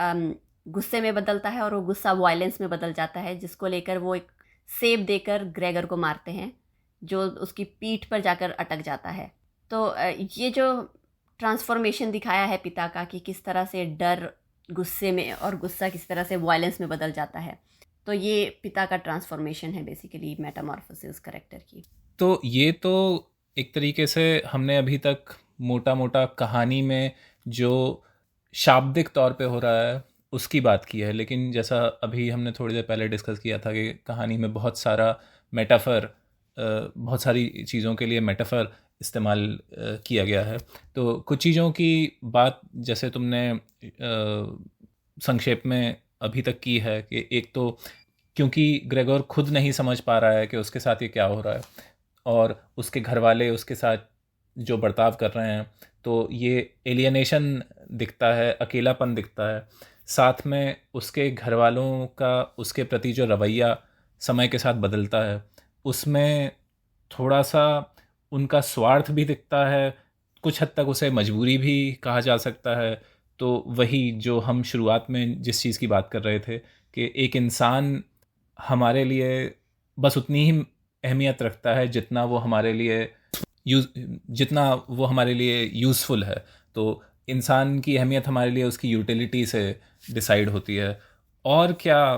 गुस्से में बदलता है और वो गुस्सा वायलेंस में बदल जाता है, जिसको लेकर वो एक सेब देकर ग्रेगर को मारते हैं जो उसकी पीठ पर जाकर अटक जाता है। तो ये जो ट्रांसफॉर्मेशन दिखाया है पिता का कि किस तरह से डर गुस्से में और गुस्सा किस तरह से वायलेंस में बदल जाता है, तो ये पिता का ट्रांसफॉर्मेशन है बेसिकली मेटामॉर्फोसिस करेक्टर की। तो ये तो एक तरीके से हमने अभी तक मोटा मोटा कहानी में जो शाब्दिक तौर पे हो रहा है उसकी बात की है, लेकिन जैसा अभी हमने थोड़ी देर पहले डिस्कस किया था कि कहानी में बहुत सारा मेटाफर, बहुत सारी चीज़ों के लिए मेटाफर इस्तेमाल किया गया है। तो कुछ चीज़ों की बात जैसे तुमने संक्षेप में अभी तक की है कि एक तो क्योंकि ग्रेगोर खुद नहीं समझ पा रहा है कि उसके साथ ये क्या हो रहा है और उसके घर वाले उसके साथ जो बर्ताव कर रहे हैं, तो ये एलियनेशन दिखता है, अकेलापन दिखता है। साथ में उसके घर वालों का उसके प्रति जो रवैया समय के साथ बदलता है, उसमें थोड़ा सा उनका स्वार्थ भी दिखता है, कुछ हद तक उसे मजबूरी भी कहा जा सकता है। तो वही जो हम शुरुआत में जिस चीज़ की बात कर रहे थे कि एक इंसान हमारे लिए बस उतनी ही अहमियत रखता है जितना वो हमारे लिए यूज़फुल है। तो इंसान की अहमियत हमारे लिए उसकी यूटिलिटी से डिसाइड होती है। और क्या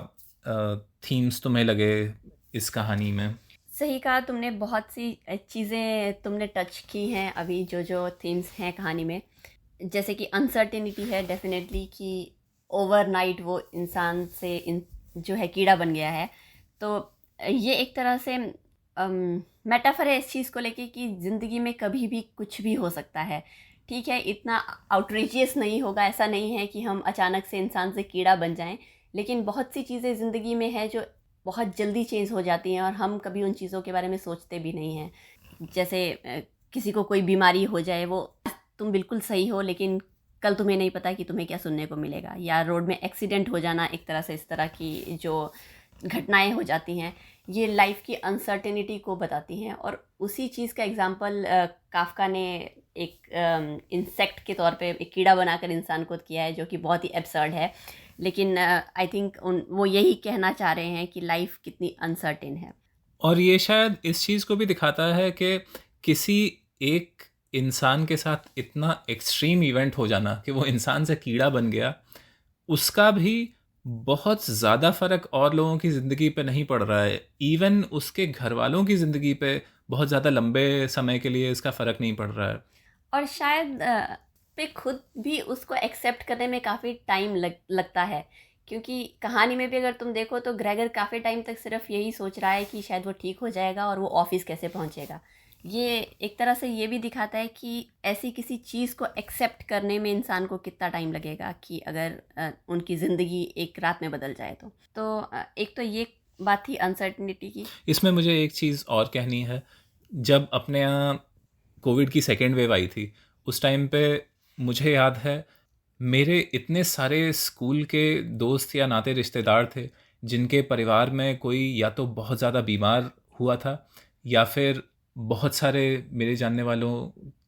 थीम्स तुम्हें लगे इस कहानी में? सही कहा तुमने, बहुत सी चीज़ें तुमने टच की हैं अभी, जो थीम्स हैं कहानी में। जैसे कि अनसर्टेनिटी है डेफिनेटली कि ओवरनाइट वो इंसान से जो है कीड़ा बन गया है। तो ये एक तरह से मेटाफर है इस चीज़ को लेके कि ज़िंदगी में कभी भी कुछ भी हो सकता है। ठीक है, इतना आउटरीचियस नहीं होगा, ऐसा नहीं है कि हम अचानक से इंसान से कीड़ा बन जाएं, लेकिन बहुत सी चीज़ें ज़िंदगी में है जो बहुत जल्दी चेंज हो जाती हैं और हम कभी उन चीज़ों के बारे में सोचते भी नहीं हैं। जैसे किसी को कोई बीमारी हो जाए, वो तुम बिल्कुल सही हो लेकिन कल तुम्हें नहीं पता कि तुम्हें क्या सुनने को मिलेगा, या रोड में एक्सीडेंट हो जाना, एक तरह से इस तरह की जो घटनाएं हो जाती हैं, ये लाइफ की अनसर्टेनिटी को बताती हैं। और उसी चीज़ का एग्जांपल काफका ने एक इंसेक्ट के तौर पे एक कीड़ा बनाकर इंसान को किया है, जो कि बहुत ही एब्सर्ड है, लेकिन आई थिंक वो यही कहना चाह रहे हैं कि लाइफ कितनी अनसर्टेन है। और ये शायद इस चीज़ को भी दिखाता है कि किसी एक इंसान के साथ इतना एक्सट्रीम इवेंट हो जाना कि वो इंसान से कीड़ा बन गया, उसका भी बहुत ज़्यादा फ़र्क और लोगों की ज़िंदगी पे नहीं पड़ रहा है। इवन उसके घर वालों की ज़िंदगी पे बहुत ज़्यादा लंबे समय के लिए इसका फ़र्क नहीं पड़ रहा है। और शायद पे खुद भी उसको एक्सेप्ट करने में काफ़ी टाइम लगता है, क्योंकि कहानी में भी अगर तुम देखो तो ग्रेगर काफ़ी टाइम तक सिर्फ यही सोच रहा है कि शायद वो ठीक हो जाएगा और वो ऑफिस कैसे पहुंचेगा। ये एक तरह से ये भी दिखाता है कि ऐसी किसी चीज़ को एक्सेप्ट करने में इंसान को कितना टाइम लगेगा कि अगर उनकी ज़िंदगी एक रात में बदल जाए तो एक तो ये बात थी अनसर्टेनिटी की। इसमें मुझे एक चीज़ और कहनी है, जब अपने यहाँ कोविड की सेकेंड वेव आई थी, उस टाइम पे मुझे याद है मेरे इतने सारे स्कूल के दोस्त या नाते रिश्तेदार थे जिनके परिवार में कोई या तो बहुत ज़्यादा बीमार हुआ था या फिर बहुत सारे मेरे जानने वालों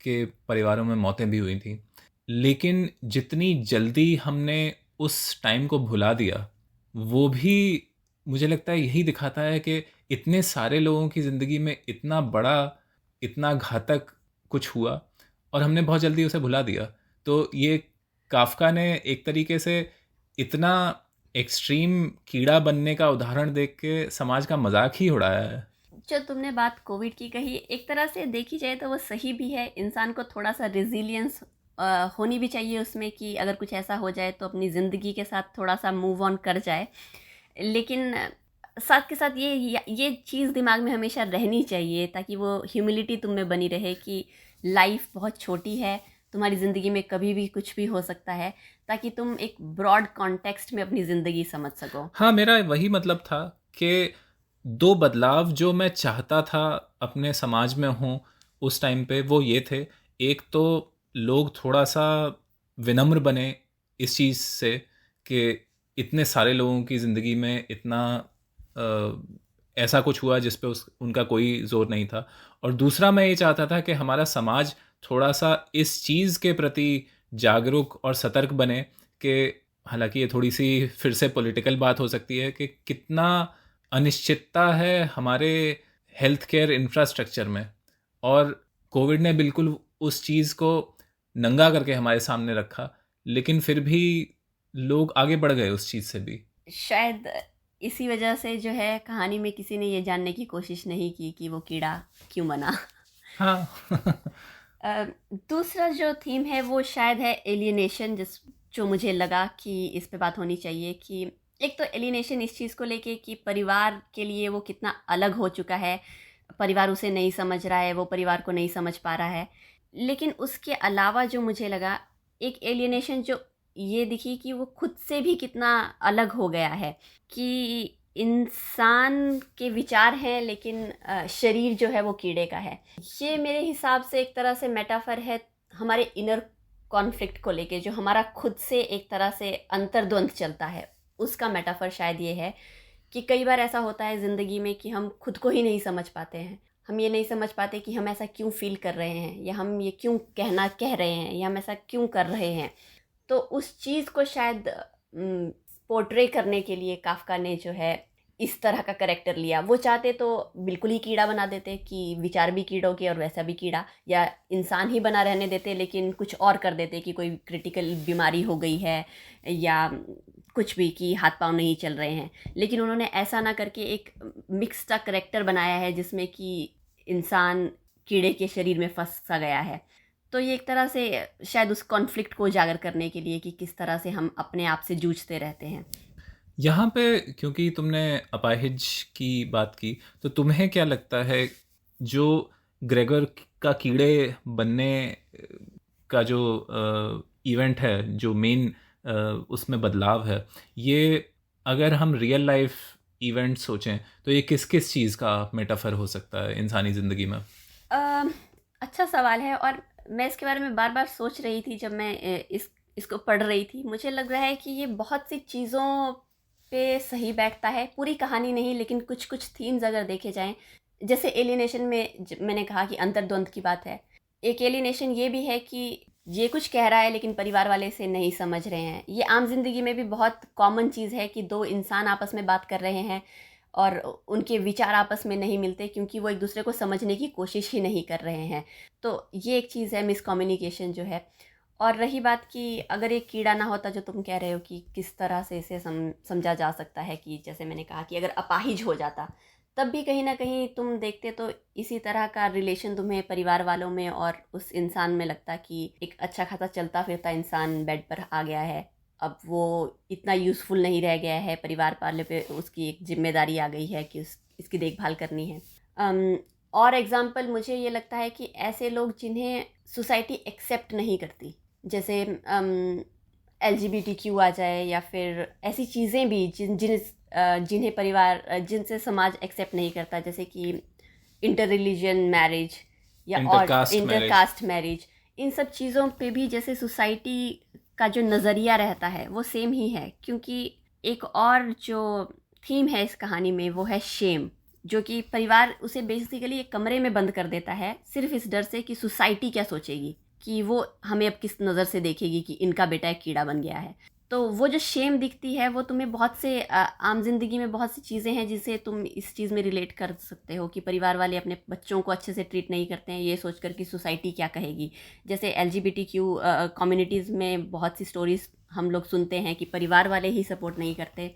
के परिवारों में मौतें भी हुई थी। लेकिन जितनी जल्दी हमने उस टाइम को भुला दिया, वो भी मुझे लगता है यही दिखाता है कि इतने सारे लोगों की ज़िंदगी में इतना बड़ा, इतना घातक कुछ हुआ और हमने बहुत जल्दी उसे भुला दिया। तो ये काफका ने एक तरीके से इतना एक्सट्रीम कीड़ा बनने का उदाहरण देख के समाज का मजाक ही उड़ाया है। जो तुमने बात कोविड की कही, एक तरह से देखी जाए तो वो सही भी है। इंसान को थोड़ा सा रेजिलियंस होनी भी चाहिए उसमें, कि अगर कुछ ऐसा हो जाए तो अपनी ज़िंदगी के साथ थोड़ा सा मूव ऑन कर जाए। लेकिन साथ के साथ ये चीज़ दिमाग में हमेशा रहनी चाहिए, ताकि वो ह्यूमिलिटी तुम में बनी रहे कि लाइफ बहुत छोटी है, तुम्हारी ज़िंदगी में कभी भी कुछ भी हो सकता है, ताकि तुम एक ब्रॉड कॉन्टेक्स्ट में अपनी ज़िंदगी समझ सको। हाँ, मेरा वही मतलब था कि दो बदलाव जो मैं चाहता था अपने समाज में हों उस टाइम पे, वो ये थे। एक तो लोग थोड़ा सा विनम्र बने इस चीज़ से कि इतने सारे लोगों की ज़िंदगी में इतना ऐसा कुछ हुआ जिस पे उनका कोई ज़ोर नहीं था। और दूसरा मैं ये चाहता था कि हमारा समाज थोड़ा सा इस चीज़ के प्रति जागरूक और सतर्क बने कि हालांकि ये थोड़ी सी फिर से पॉलिटिकल बात हो सकती है कि कितना अनिश्चितता है हमारे हेल्थ केयर इंफ्रास्ट्रक्चर में, और कोविड ने बिल्कुल उस चीज़ को नंगा करके हमारे सामने रखा, लेकिन फिर भी लोग आगे बढ़ गए उस चीज़ से भी। शायद इसी वजह से जो है, कहानी में किसी ने ये जानने की कोशिश नहीं की कि वो कीड़ा क्यों बना। हाँ। दूसरा जो थीम है वो शायद है एलियनेशन, जो मुझे लगा कि इस पे बात होनी चाहिए। कि एक तो एलियनेशन इस चीज़ को लेके कि परिवार के लिए वो कितना अलग हो चुका है, परिवार उसे नहीं समझ रहा है, वो परिवार को नहीं समझ पा रहा है। लेकिन उसके अलावा जो मुझे लगा, एक एलियनेशन जो ये दिखी कि वो खुद से भी कितना अलग हो गया है। कि इंसान के विचार हैं लेकिन शरीर जो है वो कीड़े का है। ये मेरे हिसाब से एक तरह से मेटाफर है हमारे इनर कॉन्फ्लिक्ट को लेके, जो हमारा खुद से एक तरह से अंतर्द्वंद चलता है। उसका मेटाफर शायद ये है कि कई बार ऐसा होता है ज़िंदगी में कि हम खुद को ही नहीं समझ पाते हैं। हम ये नहीं समझ पाते कि हम ऐसा क्यों फील कर रहे हैं, या हम ये क्यों कह रहे हैं, या हम ऐसा क्यों कर रहे हैं। तो उस चीज़ को शायद पोर्ट्रे करने के लिए काफका ने जो है इस तरह का करेक्टर लिया। वो चाहते तो बिल्कुल ही कीड़ा बना देते कि विचार भी कीड़ों के और वैसा भी कीड़ा, या इंसान ही बना रहने देते लेकिन कुछ और कर देते कि कोई क्रिटिकल बीमारी हो गई है या कुछ भी, कि हाथ पांव नहीं चल रहे हैं। लेकिन उन्होंने ऐसा ना करके एक मिक्स सा करेक्टर बनाया है जिसमें कि इंसान कीड़े के शरीर में फंस सा गया है। तो ये एक तरह से शायद उस कॉन्फ्लिक्ट को उजागर करने के लिए कि किस तरह से हम अपने आप से जूझते रहते हैं। यहाँ पे क्योंकि तुमने अपाहिज की बात की, तो तुम्हें क्या लगता है जो ग्रेगर का कीड़े बनने का जो इवेंट है, जो मेन उसमें बदलाव है, ये अगर हम रियल लाइफ इवेंट सोचें तो ये किस किस चीज़ का मेटाफर हो सकता है इंसानी ज़िंदगी में? अच्छा सवाल है, और मैं इसके बारे में बार बार सोच रही थी जब मैं इसको पढ़ रही थी। मुझे लग रहा है कि ये बहुत सी चीज़ों पे सही बैठता है, पूरी कहानी नहीं लेकिन कुछ कुछ थीम्स अगर देखे जाएं। जैसे एलियनेशन में मैंने कहा कि अंतर्द्वंद की बात है। एक एलियनेशन ये भी है कि ये कुछ कह रहा है लेकिन परिवार वाले इसे नहीं समझ रहे हैं। ये आम जिंदगी में भी बहुत कॉमन चीज़ है कि दो इंसान आपस में बात कर रहे हैं और उनके विचार आपस में नहीं मिलते क्योंकि वो एक दूसरे को समझने की कोशिश ही नहीं कर रहे हैं। तो ये एक चीज़ है, मिसकम्युनिकेशन जो है। और रही बात कि अगर एक कीड़ा ना होता, जो तुम कह रहे हो कि किस तरह से इसे समझा जा सकता है, कि जैसे मैंने कहा कि अगर अपाहिज हो जाता तब भी कहीं ना कहीं तुम देखते तो इसी तरह का रिलेशन तुम्हें परिवार वालों में और उस इंसान में लगता कि एक अच्छा खासा चलता फिरता इंसान बेड पर आ गया है, अब वो इतना यूज़फुल नहीं रह गया है, परिवार वाले पे उसकी एक जिम्मेदारी आ गई है कि इसकी देखभाल करनी है। और एग्जाम्पल मुझे ये लगता है कि ऐसे लोग जिन्हें सोसाइटी एक्सेप्ट नहीं करती, जैसे LGBTQ आ जाए, या फिर ऐसी चीज़ें भी जिन्हें परिवार, जिनसे समाज एक्सेप्ट नहीं करता, जैसे कि इंटर रिलीजन मैरिज या और इंटरकास्ट मैरिज। इन सब चीज़ों पे भी जैसे सोसाइटी का जो नज़रिया रहता है वो सेम ही है, क्योंकि एक और जो थीम है इस कहानी में वो है शेम, जो कि परिवार उसे बेसिकली एक कमरे में बंद कर देता है सिर्फ इस डर से कि सोसाइटी क्या सोचेगी, कि वो हमें अब किस नज़र से देखेगी कि इनका बेटा एक कीड़ा बन गया है। तो वो जो शेम दिखती है वो तुम्हें बहुत से आम जिंदगी में बहुत सी चीज़ें हैं जिसे तुम इस चीज़ में रिलेट कर सकते हो कि परिवार वाले अपने बच्चों को अच्छे से ट्रीट नहीं करते हैं ये सोचकर कि सोसाइटी क्या कहेगी। जैसे LGBTQ कम्युनिटीज़ में बहुत सी स्टोरीज हम लोग सुनते हैं कि परिवार वाले ही सपोर्ट नहीं करते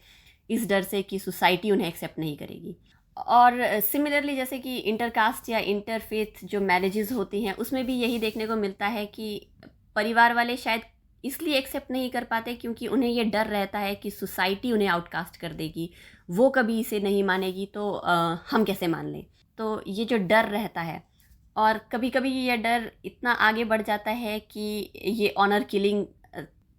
इस डर से कि सोसाइटी उन्हें एक्सेप्ट नहीं करेगी। और सिमिलरली जैसे कि इंटरकास्ट या इंटरफेथ जो मैरिजेस होती हैं उसमें भी यही देखने को मिलता है कि परिवार वाले शायद इसलिए एक्सेप्ट नहीं कर पाते क्योंकि उन्हें ये डर रहता है कि सोसाइटी उन्हें आउटकास्ट कर देगी, वो कभी इसे नहीं मानेगी तो हम कैसे मान लें। तो ये जो डर रहता है, और कभी कभी ये डर इतना आगे बढ़ जाता है कि ये ऑनर किलिंग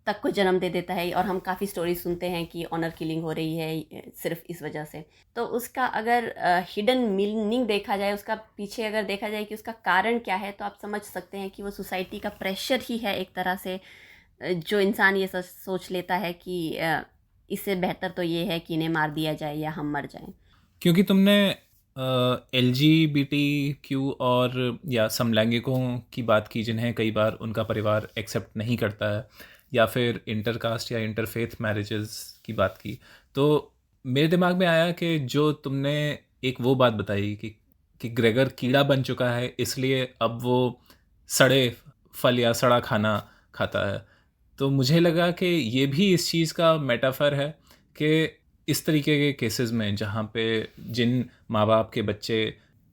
तक को जन्म दे देता है। और हम काफ़ी स्टोरी सुनते हैं कि ऑनर किलिंग हो रही है सिर्फ इस वजह से। तो उसका अगर हिडन मीनिंग देखा जाए, उसका पीछे अगर देखा जाए कि उसका कारण क्या है, तो आप समझ सकते हैं कि वो सोसाइटी का प्रेशर ही है एक तरह से, जो इंसान ये सोच लेता है कि इससे बेहतर तो ये है कि इन्हें मार दिया जाए या हम मर जाएं। क्योंकि तुमने LGBTQ और या समलैंगिकों की बात की जिन्हें कई बार उनका परिवार एक्सेप्ट नहीं करता है, या फिर इंटरकास्ट या इंटरफेथ मैरिजेस की बात की, तो मेरे दिमाग में आया कि जो तुमने एक वो बात बताई कि ग्रेगर कीड़ा बन चुका है इसलिए अब वो सड़े फल या सड़ा खाना खाता है, तो मुझे लगा कि ये भी इस चीज़ का मेटाफर है कि इस तरीके के केसेस में जहाँ पे जिन माँ बाप के बच्चे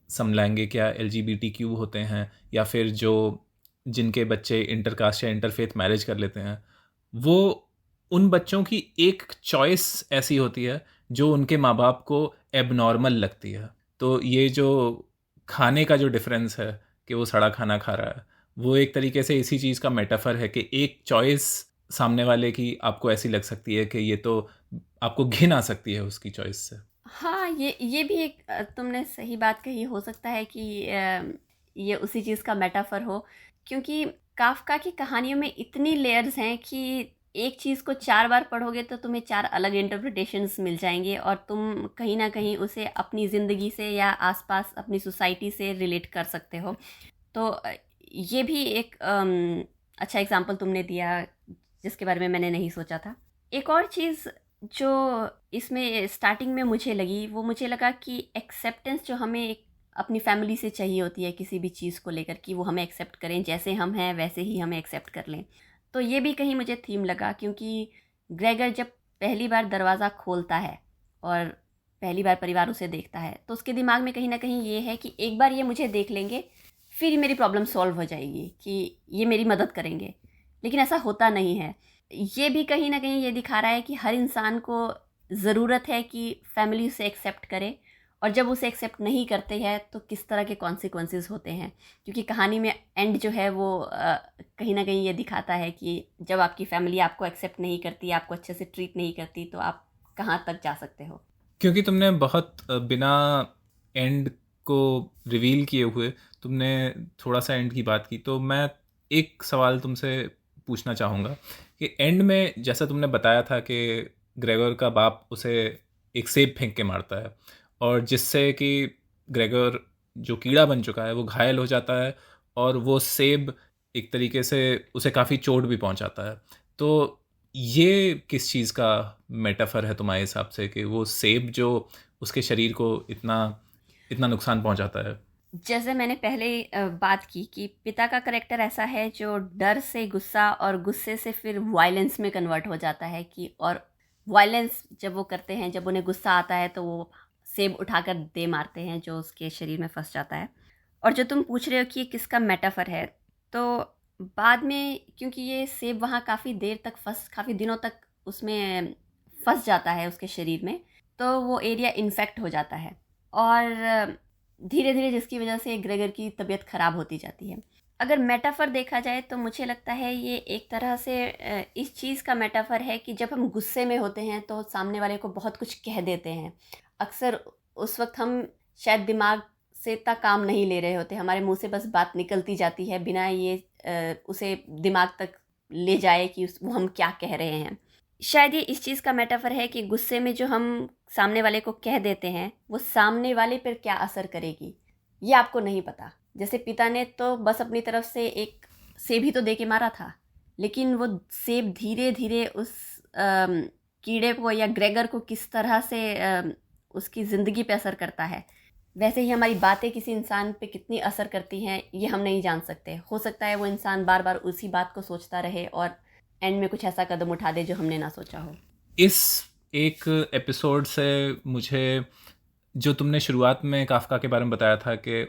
समलैंगिक या LGBTQ होते हैं, या फिर जो जिनके बच्चे इंटरकास्ट या इंटरफेथ मैरिज कर लेते हैं, वो उन बच्चों की एक चॉइस ऐसी होती है जो उनके माँ बाप को एबनॉर्मल लगती है। तो ये जो खाने का जो डिफरेंस है कि वो सड़ा खाना खा रहा है, वो एक तरीके से इसी चीज़ का मेटाफर है कि एक चॉइस सामने वाले की आपको ऐसी लग सकती है कि ये तो आपको घिन आ सकती है उसकी चॉइस से। हाँ, ये भी एक तुमने सही बात कही। हो सकता है कि ये उसी चीज़ का मेटाफर हो, क्योंकि काफका की कहानियों में इतनी लेयर्स हैं कि एक चीज़ को 4 बार पढ़ोगे तो तुम्हें 4 अलग इंटरप्रिटेशंस मिल जाएंगे, और तुम कहीं ना कहीं उसे अपनी ज़िंदगी से या आसपास अपनी सोसाइटी से रिलेट कर सकते हो। तो ये भी एक अच्छा एग्जाम्पल तुमने दिया जिसके बारे में मैंने नहीं सोचा था। एक और चीज़ जो इसमें स्टार्टिंग में मुझे लगी, वो मुझे लगा कि एक्सेप्टेंस जो हमें एक अपनी फैमिली से चाहिए होती है किसी भी चीज़ को लेकर, कि वो हमें एक्सेप्ट करें, जैसे हम हैं वैसे ही हमें एक्सेप्ट कर लें। तो ये भी कहीं मुझे थीम लगा, क्योंकि ग्रेगर जब पहली बार दरवाज़ा खोलता है और पहली बार परिवार उसे देखता है, तो उसके दिमाग में कहीं ना कहीं ये है कि एक बार ये मुझे देख लेंगे फिर मेरी प्रॉब्लम सॉल्व हो जाएगी, कि ये मेरी मदद करेंगे। लेकिन ऐसा होता नहीं है। ये भी कहीं ना कहीं ये दिखा रहा है कि हर इंसान को ज़रूरत है कि फैमिली उसे एक्सेप्ट करे, और जब उसे एक्सेप्ट नहीं करते हैं तो किस तरह के कॉन्सिक्वेंसेस होते हैं। क्योंकि कहानी में एंड जो है वो कहीं ना कहीं ये दिखाता है कि जब आपकी फैमिली आपको एक्सेप्ट नहीं करती, आपको अच्छे से ट्रीट नहीं करती, तो आप कहाँ तक जा सकते हो। क्योंकि तुमने बहुत बिना एंड को रिवील किए हुए तुमने थोड़ा सा एंड की बात की, तो मैं एक सवाल तुमसे पूछना चाहूँगा कि एंड में जैसा तुमने बताया था कि ग्रेगर का बाप उसे एक सेब फेंक के मारता है, और जिससे कि ग्रेगर जो कीड़ा बन चुका है वो घायल हो जाता है, और वो सेब एक तरीके से उसे काफ़ी चोट भी पहुंचाता है। तो ये किस चीज़ का मेटाफर है तुम्हारे हिसाब से कि वो सेब जो उसके शरीर को इतना इतना नुकसान पहुंचाता है? जैसे मैंने पहले बात की कि पिता का करेक्टर ऐसा है जो डर से गुस्सा, और गुस्से से फिर वायलेंस में कन्वर्ट हो जाता है, कि और वायलेंस जब वो करते हैं, जब उन्हें गुस्सा आता है तो वो सेब उठाकर दे मारते हैं जो उसके शरीर में फंस जाता है। और जो तुम पूछ रहे हो कि ये किसका मेटाफर है, तो बाद में क्योंकि ये सेब वहाँ काफ़ी देर तक काफ़ी दिनों तक उसमें फंस जाता है उसके शरीर में, तो वो एरिया इन्फेक्ट हो जाता है, और धीरे धीरे जिसकी वजह से ग्रेगर की तबीयत ख़राब होती जाती है। अगर मेटाफर देखा जाए तो मुझे लगता है ये एक तरह से इस चीज़ का मेटाफर है कि जब हम गुस्से में होते हैं तो सामने वाले को बहुत कुछ कह देते हैं। अक्सर उस वक्त हम शायद दिमाग से इतना काम नहीं ले रहे होते, हमारे मुंह से बस बात निकलती जाती है बिना ये उसे दिमाग तक ले जाए कि वो हम क्या कह रहे हैं। शायद ये इस चीज़ का मेटाफर है कि गुस्से में जो हम सामने वाले को कह देते हैं वो सामने वाले पर क्या असर करेगी ये आपको नहीं पता। जैसे पिता ने तो बस अपनी तरफ से एक सेब ही तो दे के मारा था, लेकिन वो सेब धीरे धीरे उस कीड़े को या ग्रेगर को किस तरह से उसकी ज़िंदगी पे असर करता है। वैसे ही हमारी बातें किसी इंसान पे कितनी असर करती हैं ये हम नहीं जान सकते। हो सकता है वो इंसान बार बार उसी बात को सोचता रहे और एंड में कुछ ऐसा कदम उठा दे जो हमने ना सोचा हो। इस एक एपिसोड से मुझे, जो तुमने शुरुआत में काफका के बारे में बताया था कि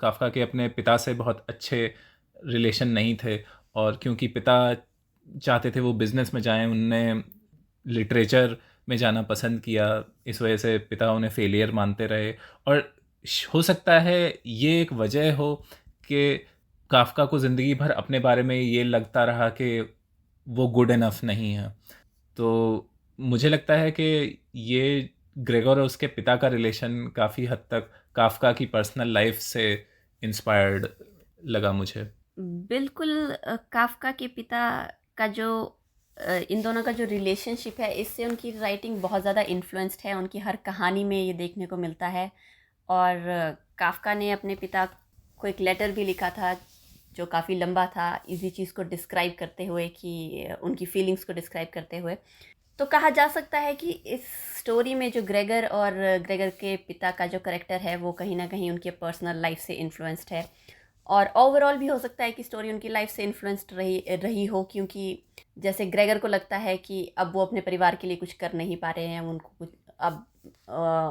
काफका के अपने पिता से बहुत अच्छे रिलेशन नहीं थे, और क्योंकि पिता चाहते थे वो बिज़नेस में जाएं, उनने लिटरेचर में जाना पसंद किया, इस वजह से पिता उन्हें फेलियर मानते रहे। और हो सकता है ये एक वजह हो कि काफका को ज़िंदगी भर अपने बारे में ये लगता रहा कि वो गुड इनफ नहीं है। तो मुझे लगता है कि ये ग्रेगोर और उसके पिता का रिलेशन काफ़ी हद तक काफका की पर्सनल लाइफ से इंस्पायर्ड लगा मुझे। बिल्कुल। काफका के पिता का जो इन दोनों का जो रिलेशनशिप है, इससे उनकी राइटिंग बहुत ज़्यादा इन्फ्लुएंस्ड है। उनकी हर कहानी में ये देखने को मिलता है। और काफका ने अपने पिता को एक लेटर भी लिखा था जो काफ़ी लंबा था, इसी चीज़ को डिस्क्राइब करते हुए, कि उनकी फीलिंग्स को डिस्क्राइब करते हुए। तो कहा जा सकता है कि इस स्टोरी में जो ग्रेगर और ग्रेगर के पिता का जो करेक्टर है वो कहीं ना कहीं उनके पर्सनल लाइफ से इन्फ्लुएंस्ड है। और ओवरऑल भी हो सकता है कि स्टोरी उनकी लाइफ से इन्फ्लुएंस्ड रही हो, क्योंकि जैसे ग्रेगर को लगता है कि अब वो अपने परिवार के लिए कुछ कर नहीं पा रहे हैं, उनको कुछ अब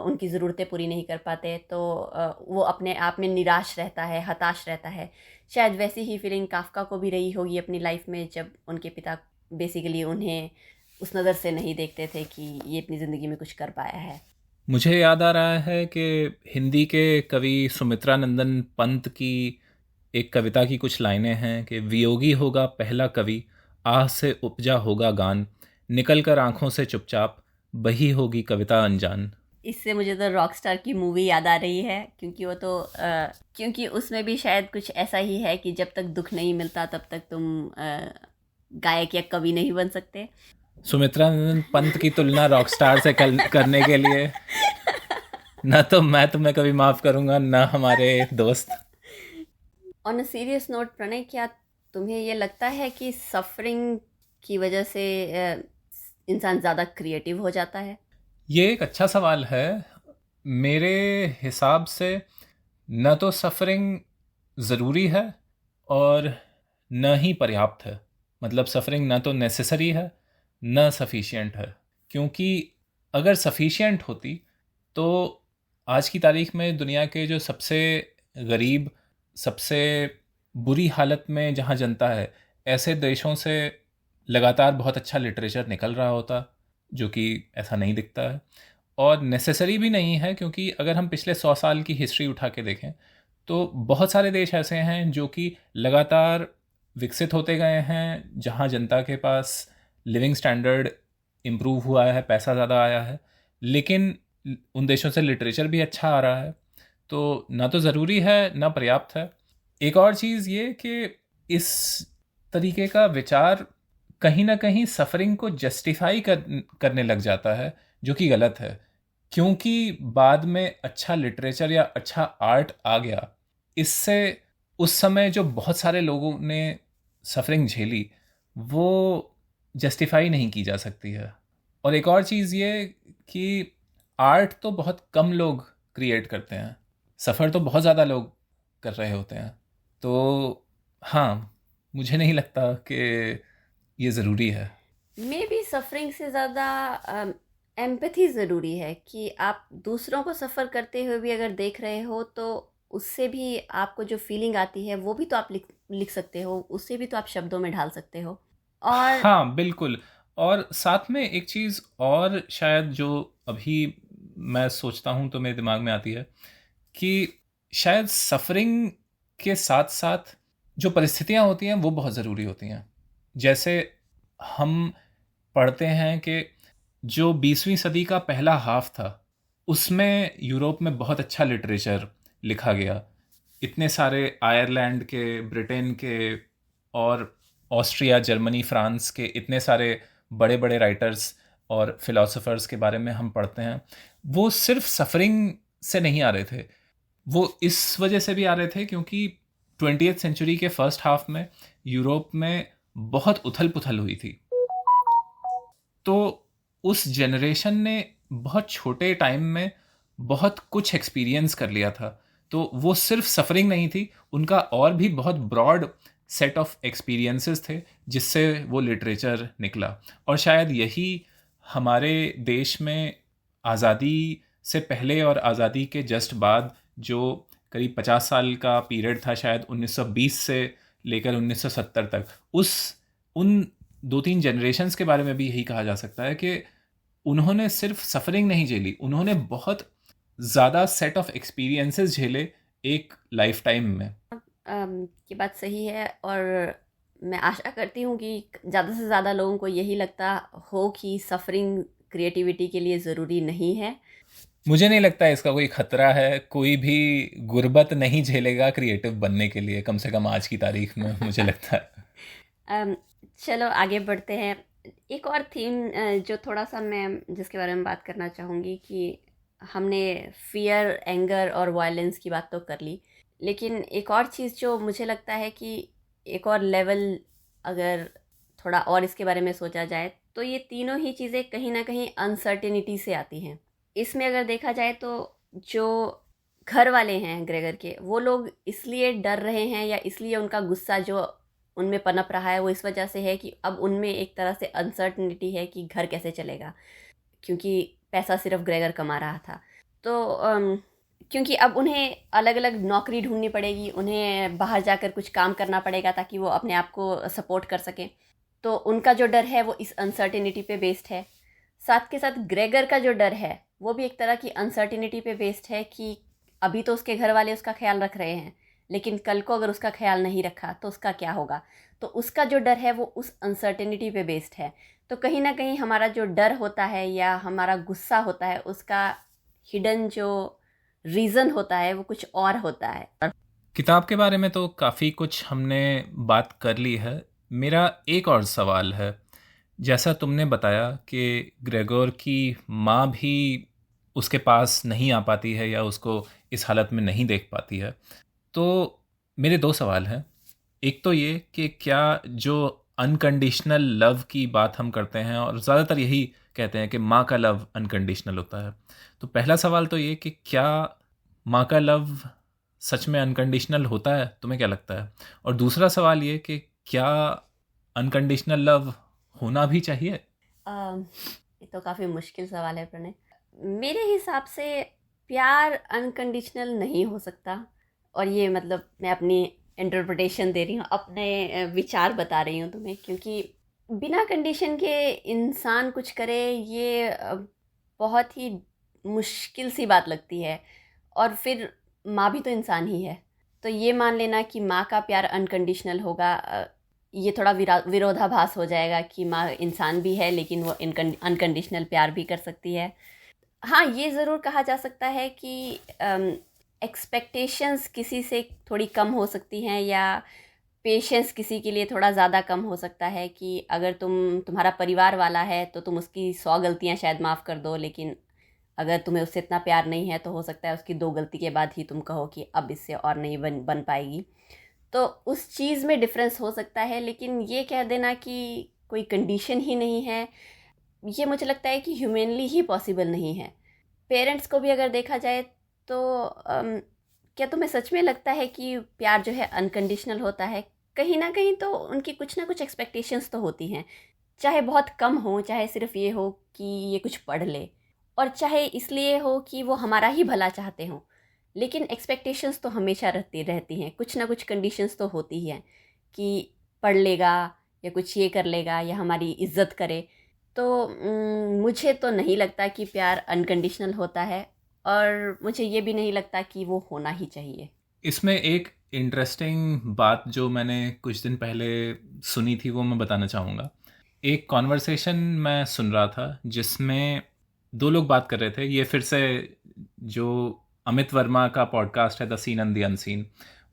उनकी ज़रूरतें पूरी नहीं कर पाते, तो वो अपने आप में निराश रहता है, हताश रहता है। शायद वैसी ही फीलिंग काफका को भी रही होगी अपनी लाइफ में, जब उनके पिता बेसिकली उन्हें उस नज़र से नहीं देखते थे कि ये अपनी ज़िंदगी में कुछ कर पाया है। मुझे याद आ रहा है कि हिंदी के कवि सुमित्रा नंदन पंत की एक कविता की कुछ लाइनें हैं कि वियोगी होगा पहला कवि, आह से उपजा होगा गान, निकल कर आँखों से चुपचाप, बही होगी कविता अनजान। इससे मुझे तो रॉकस्टार की मूवी याद आ रही है, क्योंकि वो तो क्योंकि उसमें भी शायद कुछ ऐसा ही है कि जब तक दुख नहीं मिलता तब तक तुम गायक या कवि नहीं बन सकते। सुमित्रा नंदन पंत की तुलना रॉकस्टार से करने के लिए ना तो मैं तुम्हें कभी माफ़ करूँगा, ना हमारे दोस्त। On a serious note Pranay, क्या तुम्हें ये लगता है कि सफरिंग की वजह से इंसान ज़्यादा क्रिएटिव हो जाता है? ये एक अच्छा सवाल है। मेरे हिसाब से न तो सफरिंग ज़रूरी है और न ही पर्याप्त है। मतलब सफरिंग न तो नेसेसरी है न सफिशिएंट है, क्योंकि अगर सफिशिएंट होती तो आज की तारीख में दुनिया के जो सबसे गरीब, सबसे बुरी हालत में जहाँ जनता है, ऐसे देशों से लगातार बहुत अच्छा लिटरेचर निकल रहा होता, जो कि ऐसा नहीं दिखता है। और नेसेसरी भी नहीं है, क्योंकि अगर हम पिछले 100 साल की हिस्ट्री उठा के देखें तो बहुत सारे देश ऐसे हैं जो कि लगातार विकसित होते गए हैं, जहाँ जनता के पास लिविंग स्टैंडर्ड इम्प्रूव हुआ है, पैसा ज़्यादा आया है, लेकिन उन देशों से लिटरेचर भी अच्छा आ रहा है। तो ना तो ज़रूरी है ना पर्याप्त है। एक और चीज़ ये कि इस तरीके का विचार कहीं ना कहीं सफरिंग को जस्टिफाई करने लग जाता है, जो कि गलत है, क्योंकि बाद में अच्छा लिटरेचर या अच्छा आर्ट आ गया, इससे उस समय जो बहुत सारे लोगों ने सफरिंग झेली वो जस्टिफाई नहीं की जा सकती है। और एक और चीज़ ये कि आर्ट तो बहुत कम लोग क्रिएट करते हैं, सफ़र तो बहुत ज़्यादा लोग कर रहे होते हैं। तो हाँ, मुझे नहीं लगता कि ये ज़रूरी है। मे बी सफरिंग से ज़्यादा एम्पैथी ज़रूरी है, कि आप दूसरों को सफ़र करते हुए भी अगर देख रहे हो तो उससे भी आपको जो फीलिंग आती है वो भी तो आप लिख सकते हो, उससे भी तो आप शब्दों में ढाल सकते हो। और हाँ बिल्कुल। और साथ में एक चीज़ और शायद जो अभी मैं सोचता हूँ तो मेरे दिमाग में आती है कि शायद सफरिंग के साथ साथ जो परिस्थितियाँ होती हैं वो बहुत ज़रूरी होती हैं। जैसे हम पढ़ते हैं कि जो 20वीं सदी का पहला हाफ था उसमें यूरोप में बहुत अच्छा लिटरेचर लिखा गया। इतने सारे आयरलैंड के, ब्रिटेन के और ऑस्ट्रिया, जर्मनी, फ्रांस के इतने सारे बड़े बड़े राइटर्स और फिलोसोफर्स के बारे में हम पढ़ते हैं, वो सिर्फ सफरिंग से नहीं आ रहे थे। वो इस वजह से भी आ रहे थे क्योंकि 20th सेंचुरी के फर्स्ट हाफ में यूरोप में बहुत उथल पुथल हुई थी। तो उस जनरेशन ने बहुत छोटे टाइम में बहुत कुछ एक्सपीरियंस कर लिया था। तो वो सिर्फ सफरिंग नहीं थी, उनका और भी बहुत ब्रॉड सेट ऑफ एक्सपीरियंसेस थे जिससे वो लिटरेचर निकला। और शायद यही हमारे देश में आज़ादी से पहले और आज़ादी के जस्ट बाद जो करीब 50 साल का पीरियड था, शायद 1920 से लेकर 1970 तक, उन 2-3 जनरेशन्स के बारे में भी यही कहा जा सकता है कि उन्होंने सिर्फ सफरिंग नहीं झेली, उन्होंने बहुत ज़्यादा सेट ऑफ एक्सपीरियंसेस झेले एक लाइफ टाइम में। ये बात सही है, और मैं आशा करती हूँ कि ज़्यादा से ज़्यादा लोगों को यही लगता हो कि सफरिंग क्रिएटिविटी के लिए ज़रूरी नहीं है। मुझे नहीं लगता इसका कोई खतरा है, कोई भी गुर्बत नहीं झेलेगा क्रिएटिव बनने के लिए, कम से कम आज की तारीख में मुझे लगता है। चलो आगे बढ़ते हैं। एक और थीम जो थोड़ा सा मैं जिसके बारे में बात करना चाहूँगी कि हमने फियर, एंगर और वायलेंस की बात तो कर ली, लेकिन एक और चीज़ जो मुझे लगता है कि एक और लेवल अगर थोड़ा और इसके बारे में सोचा जाए तो ये तीनों ही चीज़ें कहीं ना कहीं अनसर्टेनिटी से आती हैं। इसमें अगर देखा जाए तो जो घर वाले हैं ग्रेगर के, वो लोग इसलिए डर रहे हैं या इसलिए उनका गुस्सा जो उनमें पनप रहा है वो इस वजह से है कि अब उनमें एक तरह से अनसर्टेनिटी है कि घर कैसे चलेगा, क्योंकि पैसा सिर्फ ग्रेगर कमा रहा था। तो क्योंकि अब उन्हें अलग अलग नौकरी ढूंढनी पड़ेगी, उन्हें बाहर जाकर कुछ काम करना पड़ेगा ताकि वो अपने आप को सपोर्ट कर सकें। तो उनका जो डर है वो इस अनसर्टेनिटी पे बेस्ड है। साथ के साथ ग्रेगर का जो डर है वो भी एक तरह की अनसर्टेनिटी पे बेस्ड है कि अभी तो उसके घर वाले उसका ख्याल रख रहे हैं, लेकिन कल को अगर उसका ख्याल नहीं रखा तो उसका क्या होगा। तो उसका जो डर है वो उस अनसर्टेनिटी पे बेस्ड है। तो कहीं ना कहीं हमारा जो डर होता है या हमारा गुस्सा होता है उसका हिडन जो रीज़न होता है वो कुछ और होता है। किताब के बारे में तो काफ़ी कुछ हमने बात कर ली है। मेरा एक और सवाल है, जैसा तुमने बताया कि ग्रेगोर की माँ भी उसके पास नहीं आ पाती है या उसको इस हालत में नहीं देख पाती है, तो मेरे दो सवाल हैं। एक तो ये कि क्या जो अनकंडीशनल लव की बात हम करते हैं और ज़्यादातर यही कहते हैं कि माँ का लव अनकंडीशनल होता है, तो पहला सवाल तो ये कि क्या माँ का लव सच में अनकंडीशनल होता है, तुम्हें क्या लगता है? और दूसरा सवाल ये कि क्या अनकंडीशनल लव होना भी चाहिए? ये तो काफ़ी मुश्किल सवाल है प्रणय। मेरे हिसाब से प्यार अनकंडीशनल नहीं हो सकता, और ये मतलब मैं अपनी इंटरप्रिटेशन दे रही हूँ, अपने विचार बता रही हूँ तुम्हें, क्योंकि बिना कंडीशन के इंसान कुछ करे ये बहुत ही मुश्किल सी बात लगती है। और फिर माँ भी तो इंसान ही है, तो ये मान लेना कि माँ का प्यार अनकंडीशनल होगा, ये थोड़ा विरोधाभास हो जाएगा कि माँ इंसान भी है लेकिन वो अनकंडीशनल प्यार भी कर सकती है। हाँ, ये ज़रूर कहा जा सकता है कि एक्सपेक्टेशंस किसी से थोड़ी कम हो सकती हैं, या पेशेंस किसी के लिए थोड़ा ज़्यादा कम हो सकता है कि अगर तुम्हारा परिवार वाला है तो तुम उसकी 100 गलतियाँ शायद माफ़ कर दो, लेकिन अगर तुम्हें उससे इतना प्यार नहीं है तो हो सकता है उसकी 2 गलती के बाद ही तुम कहो कि अब इससे और नहीं बन पाएगी। तो उस चीज़ में डिफरेंस हो सकता है, लेकिन ये कह देना कि कोई कंडीशन ही नहीं है, ये मुझे लगता है कि ह्यूमनली ही पॉसिबल नहीं है। पेरेंट्स को भी अगर देखा जाए तो क्या तुम्हें सच में लगता है कि प्यार जो है अनकंडीशनल होता है? कहीं ना कहीं तो उनकी कुछ ना कुछ एक्सपेक्टेशंस तो होती हैं, चाहे बहुत कम हो, चाहे सिर्फ ये हो कि ये कुछ पढ़ ले, और चाहे इसलिए हो कि वो हमारा ही भला चाहते हों, लेकिन एक्सपेक्टेशंस तो हमेशा रहती हैं। कुछ ना कुछ कंडीशंस तो होती हैं कि पढ़ लेगा या कुछ ये कर लेगा या हमारी इज्जत करे। तो मुझे तो नहीं लगता कि प्यार अनकंडीशनल होता है, और मुझे ये भी नहीं लगता कि वो होना ही चाहिए। इसमें एक इंटरेस्टिंग बात जो मैंने कुछ दिन पहले सुनी थी वो मैं बताना चाहूँगा। एक कॉन्वर्सेशन मैं सुन रहा था जिसमें दो लोग बात कर रहे थे। ये फिर से जो अमित वर्मा का पॉडकास्ट है the seen and the unseen,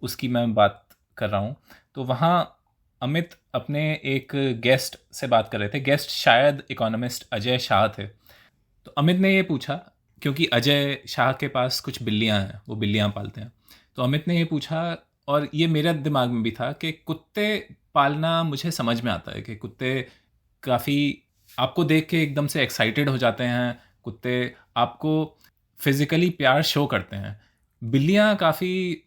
उसकी मैं बात कर रहा हूँ। तो वहाँ अमित अपने एक गेस्ट से बात कर रहे थे। गेस्ट शायद इकोनॉमिस्ट अजय शाह थे। तो अमित ने ये पूछा, क्योंकि अजय शाह के पास कुछ बिल्लियां हैं, वो बिल्लियां पालते हैं। तो अमित ने ये पूछा, और ये मेरे दिमाग में भी था, कि कुत्ते पालना मुझे समझ में आता है कि कुत्ते काफ़ी आपको देख के एकदम से एक्साइटेड हो जाते हैं। कुत्ते आपको फिज़िकली प्यार शो करते हैं। बिल्लियां काफ़ी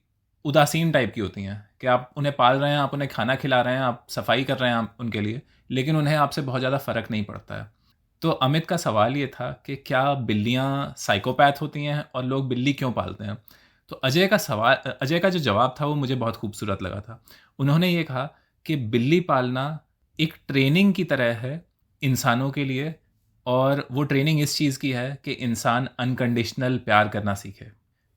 उदासीन टाइप की होती हैं कि आप उन्हें पाल रहे हैं, आप उन्हें खाना खिला रहे हैं, आप सफाई कर रहे हैं आप उनके लिए, लेकिन उन्हें आपसे बहुत ज़्यादा फ़र्क नहीं पड़ता है। तो अमित का सवाल ये था कि क्या बिल्लियां साइकोपैथ होती हैं और लोग बिल्ली क्यों पालते हैं। तो अजय का जो जवाब था वो मुझे बहुत खूबसूरत लगा था। उन्होंने ये कहा कि बिल्ली पालना एक ट्रेनिंग की तरह है इंसानों के लिए, और वो ट्रेनिंग इस चीज़ की है कि इंसान अनकंडीशनल प्यार करना सीखे।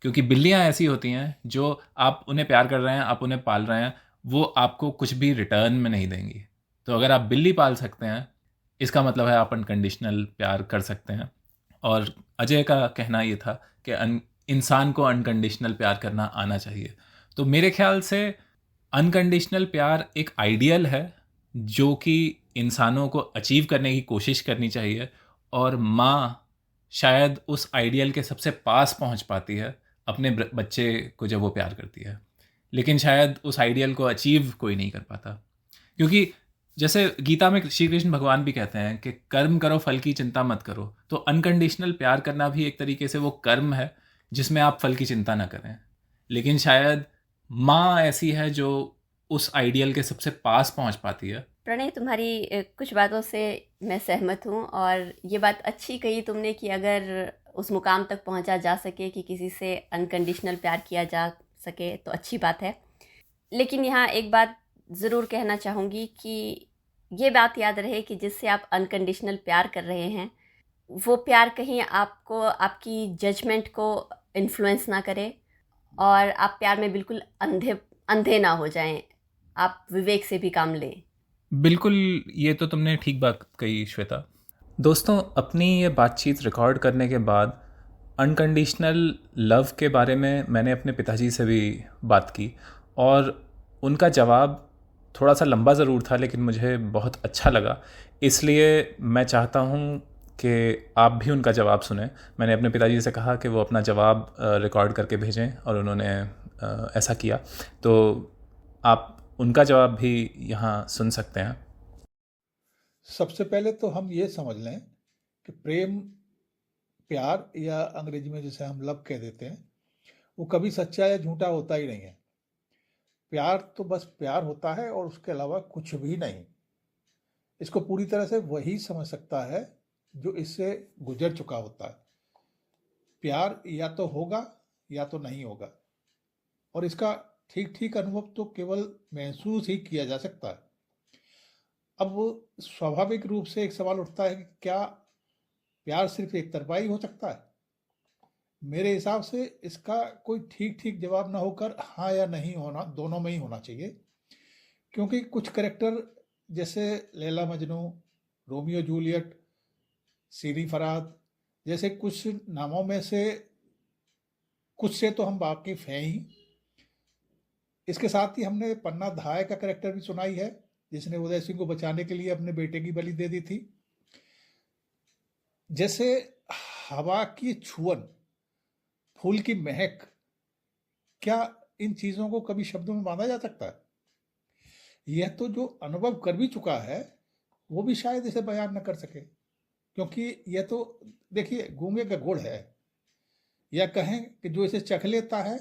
क्योंकि बिल्लियां ऐसी होती हैं जो आप उन्हें प्यार कर रहे हैं, आप उन्हें पाल रहे हैं, वो आपको कुछ भी रिटर्न में नहीं देंगी। तो अगर आप बिल्ली पाल सकते हैं, इसका मतलब है आप अनकंडीशनल प्यार कर सकते हैं। और अजय का कहना ये था कि इंसान को अनकंडीशनल प्यार करना आना चाहिए। तो मेरे ख्याल से अनकंडीशनल प्यार एक आइडियल है जो कि इंसानों को अचीव करने की कोशिश करनी चाहिए, और माँ शायद उस आइडियल के सबसे पास पहुंच पाती है अपने बच्चे को जब वो प्यार करती है। लेकिन शायद उस आइडियल को अचीव कोई नहीं कर पाता, क्योंकि जैसे गीता में श्री कृष्ण भगवान भी कहते हैं कि कर्म करो, फल की चिंता मत करो। तो अनकंडीशनल प्यार करना भी एक तरीके से वो कर्म है जिसमें आप फल की चिंता ना करें। लेकिन शायद माँ ऐसी है जो उस आइडियल के सबसे पास पहुंच पाती है। प्रणय, तुम्हारी कुछ बातों से मैं सहमत हूँ, और ये बात अच्छी कही तुमने कि अगर उस मुकाम तक पहुँचा जा सके कि किसी से अनकंडीशनल प्यार किया जा सके तो अच्छी बात है। लेकिन यहाँ एक बात ज़रूर कहना चाहूँगी कि ये बात याद रहे कि जिससे आप अनकंडीशनल प्यार कर रहे हैं वो प्यार कहीं आपको, आपकी जजमेंट को इन्फ्लुएंस ना करे, और आप प्यार में बिल्कुल अंधे अंधे ना हो जाएं। आप विवेक से भी काम लें। बिल्कुल, ये तो तुमने ठीक बात कही श्वेता। दोस्तों, अपनी ये बातचीत रिकॉर्ड करने के बाद अनकंडीशनल लव के बारे में मैंने अपने पिताजी से भी बात की, और उनका जवाब थोड़ा सा लंबा ज़रूर था लेकिन मुझे बहुत अच्छा लगा। इसलिए मैं चाहता हूँ कि आप भी उनका जवाब सुनें। मैंने अपने पिताजी से कहा कि वो अपना जवाब रिकॉर्ड करके भेजें, और उन्होंने ऐसा किया। तो आप उनका जवाब भी यहाँ सुन सकते हैं। सबसे पहले तो हम ये समझ लें कि प्रेम, प्यार, या अंग्रेजी में जिसे हम लव कह देते हैं, वो कभी सच्चा या झूठा होता ही नहीं है। प्यार तो बस प्यार होता है और उसके अलावा कुछ भी नहीं। इसको पूरी तरह से वही समझ सकता है जो इससे गुजर चुका होता है। प्यार या तो होगा या तो नहीं होगा, और इसका ठीक ठीक अनुभव तो केवल महसूस ही किया जा सकता है। अब स्वाभाविक रूप से एक सवाल उठता है कि क्या प्यार सिर्फ एक तरफा ही हो सकता है? मेरे हिसाब से इसका कोई ठीक ठीक जवाब ना होकर हाँ या नहीं होना, दोनों में ही होना चाहिए। क्योंकि कुछ कैरेक्टर जैसे लैला मजनू, रोमियो जूलियट, सीरी फराद जैसे कुछ नामों में से कुछ से तो हम वाकिफ हैं ही। इसके साथ ही हमने पन्ना धाय का कैरेक्टर भी सुनाई है, जिसने उदय सिंह को बचाने के लिए अपने बेटे की बलि दे दी थी। जैसे हवा की छुअन, फूल की महक, क्या इन चीजों को कभी शब्दों में बांधा जा सकता है? यह तो जो अनुभव कर भी चुका है वो भी शायद इसे बयान न कर सके, क्योंकि यह तो देखिए गूंगे का गुड़ है, या कहें कि जो इसे चख लेता है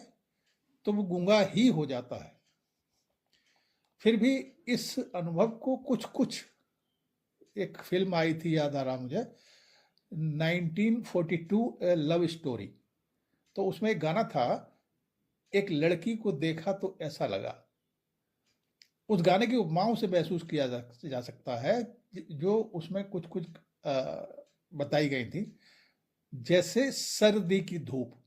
तो वो गूंगा ही हो जाता है। फिर भी इस अनुभव को कुछ कुछ, एक फिल्म आई थी याद आ रहा मुझे, 1942 लव स्टोरी, तो उसमें एक गाना था, एक लड़की को देखा तो ऐसा लगा। उस गाने की उपमाओं से महसूस किया जा सकता है जो उसमें कुछ कुछ बताई गई थी। जैसे सर्दी की धूप,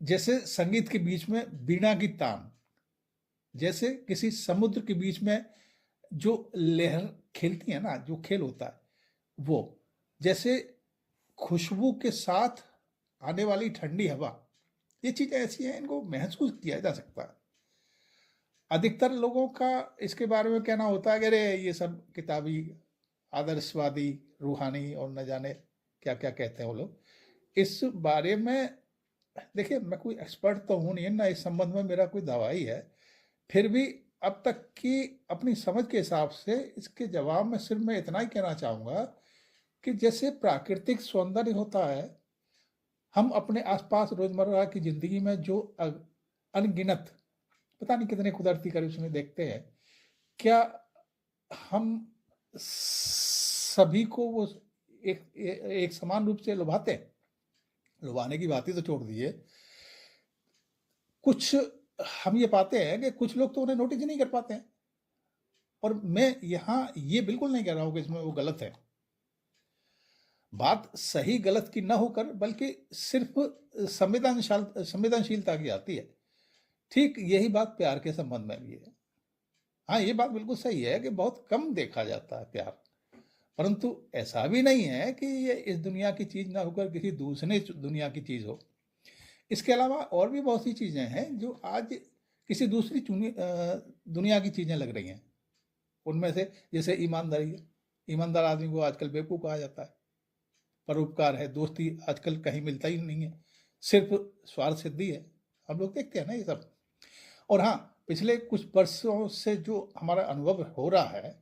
जैसे संगीत के बीच में वीणा की तान, जैसे किसी समुद्र के बीच में जो लहर खेलती है ना, जो खेल होता है वो, जैसे खुशबू के साथ आने वाली ठंडी हवा। ये चीजें ऐसी हैं, इनको महसूस किया जा सकता है। अधिकतर लोगों का इसके बारे में कहना होता है कि अरे ये सब किताबी आदर्शवादी रूहानी और न जाने क्या क्या कहते हैं वो लोग इस बारे में। देखिए, मैं कोई एक्सपर्ट तो हूँ नहीं ना, इस संबंध में मेरा कोई दावा ही है। फिर भी अब तक की अपनी समझ के हिसाब से इसके जवाब में सिर्फ मैं इतना ही कहना चाहूँगा कि जैसे प्राकृतिक सौंदर्य होता है, हम अपने आसपास रोजमर्रा की जिंदगी में जो अनगिनत पता नहीं कितने कुदरती करिश्मे देखते हैं, क्या हम सभी को वो एक समान रूप से लुभाते हैं? लुभाने की बात ही तो छोड़ दीजिए, कुछ हम ये पाते हैं कि कुछ लोग तो उन्हें नोटिस ही नहीं कर पाते हैं। और मैं यहाँ ये बिल्कुल नहीं कह रहा हूँ कि इसमें वो गलत है, बात सही गलत की न होकर बल्कि सिर्फ संवेदनशीलता की आती है। ठीक यही बात प्यार के संबंध में भी है। हाँ, ये बात बिल्कुल सही है कि बहुत कम देखा जाता है प्यार, परंतु ऐसा भी नहीं है कि ये इस दुनिया की चीज ना होकर किसी दूसरे दुनिया की चीज हो। इसके अलावा और भी बहुत सी चीजें हैं जो आज किसी दूसरी दुनिया की चीजें लग रही हैं। उनमें से जैसे ईमानदारी है, ईमानदार आदमी को आजकल बेवकूफ कहा जाता है। परोपकार है, दोस्ती आजकल कहीं मिलता ही नहीं है, सिर्फ स्वार्थ सिद्धि है। हम लोग देखते हैं ना ये सब। और हाँ, पिछले कुछ वर्षों से जो हमारा अनुभव हो रहा है,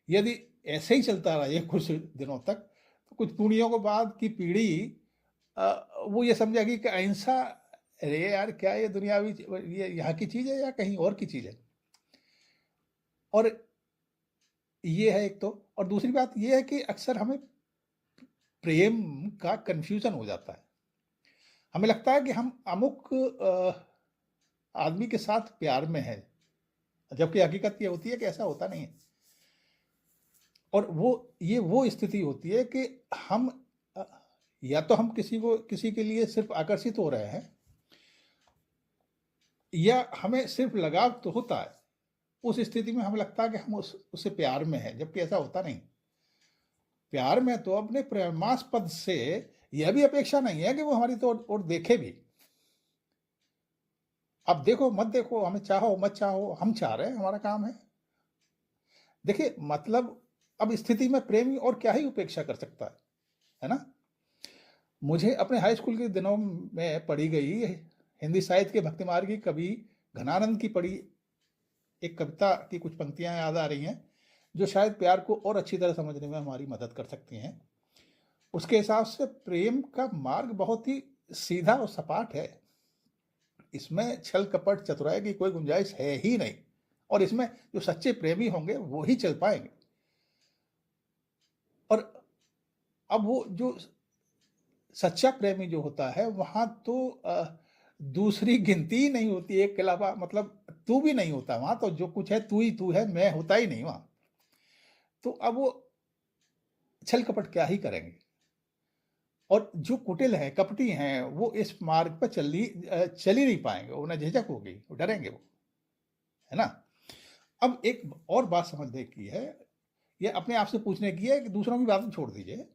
यदि ऐसे ही चलता रहा ये कुछ दिनों तक, तो कुछ पीढ़ियों के बाद की पीढ़ी वो ये समझेगी कि अहिंसा, अरे यार क्या ये दुनियावी ये यहाँ की चीज है या कहीं और की चीज है। और ये है एक तो। और दूसरी बात ये है कि अक्सर हमें प्रेम का कंफ्यूजन हो जाता है। हमें लगता है कि हम अमुक आदमी के साथ प्यार में है, जबकि हकीकत ये होती है कि ऐसा होता नहीं है। और वो स्थिति होती है कि हम या तो हम किसी के लिए सिर्फ आकर्षित हो रहे हैं, या हमें सिर्फ लगाव तो होता है। उस स्थिति में हमें लगता है कि हम उससे प्यार में है, जबकि ऐसा होता नहीं। प्यार में तो अपने प्रेमास्पद से यह भी अपेक्षा नहीं है कि वो हमारी तो और देखे भी। अब देखो मत देखो, हमें चाहो मत चाहो, हम चाह रहे हैं, हमारा काम है। देखिए, मतलब अब स्थिति में प्रेमी और क्या ही उपेक्षा कर सकता है ना। मुझे अपने हाई स्कूल के दिनों में पढ़ी गई हिंदी साहित्य के भक्तिमार्ग की कवि घनानंद की पढ़ी एक कविता की कुछ पंक्तियां याद आ रही हैं, जो शायद प्यार को और अच्छी तरह समझने में हमारी मदद कर सकती हैं। उसके हिसाब से प्रेम का मार्ग बहुत ही सीधा और सपाट है। इसमें छल कपट चतुराई की कोई गुंजाइश है ही नहीं, और इसमें जो सच्चे प्रेमी होंगे वो ही चल पाएंगे। और अब वो जो सच्चा प्रेमी जो होता है, वहां तो दूसरी गिनती ही नहीं होती, एक के अलावा मतलब तू भी नहीं होता वहां, तो जो कुछ है तू ही तू है, मैं होता ही नहीं वहां। तो अब वो छल कपट क्या ही करेंगे। और जो कुटिल हैं, कपटी हैं, वो इस मार्ग पर चल ही नहीं पाएंगे, उन्हें झिझक होगी, वो डरेंगे, वो है ना। अब एक और बात समझने की है, ये अपने आप से पूछने की है कि दूसरों की बात छोड़ दीजिए,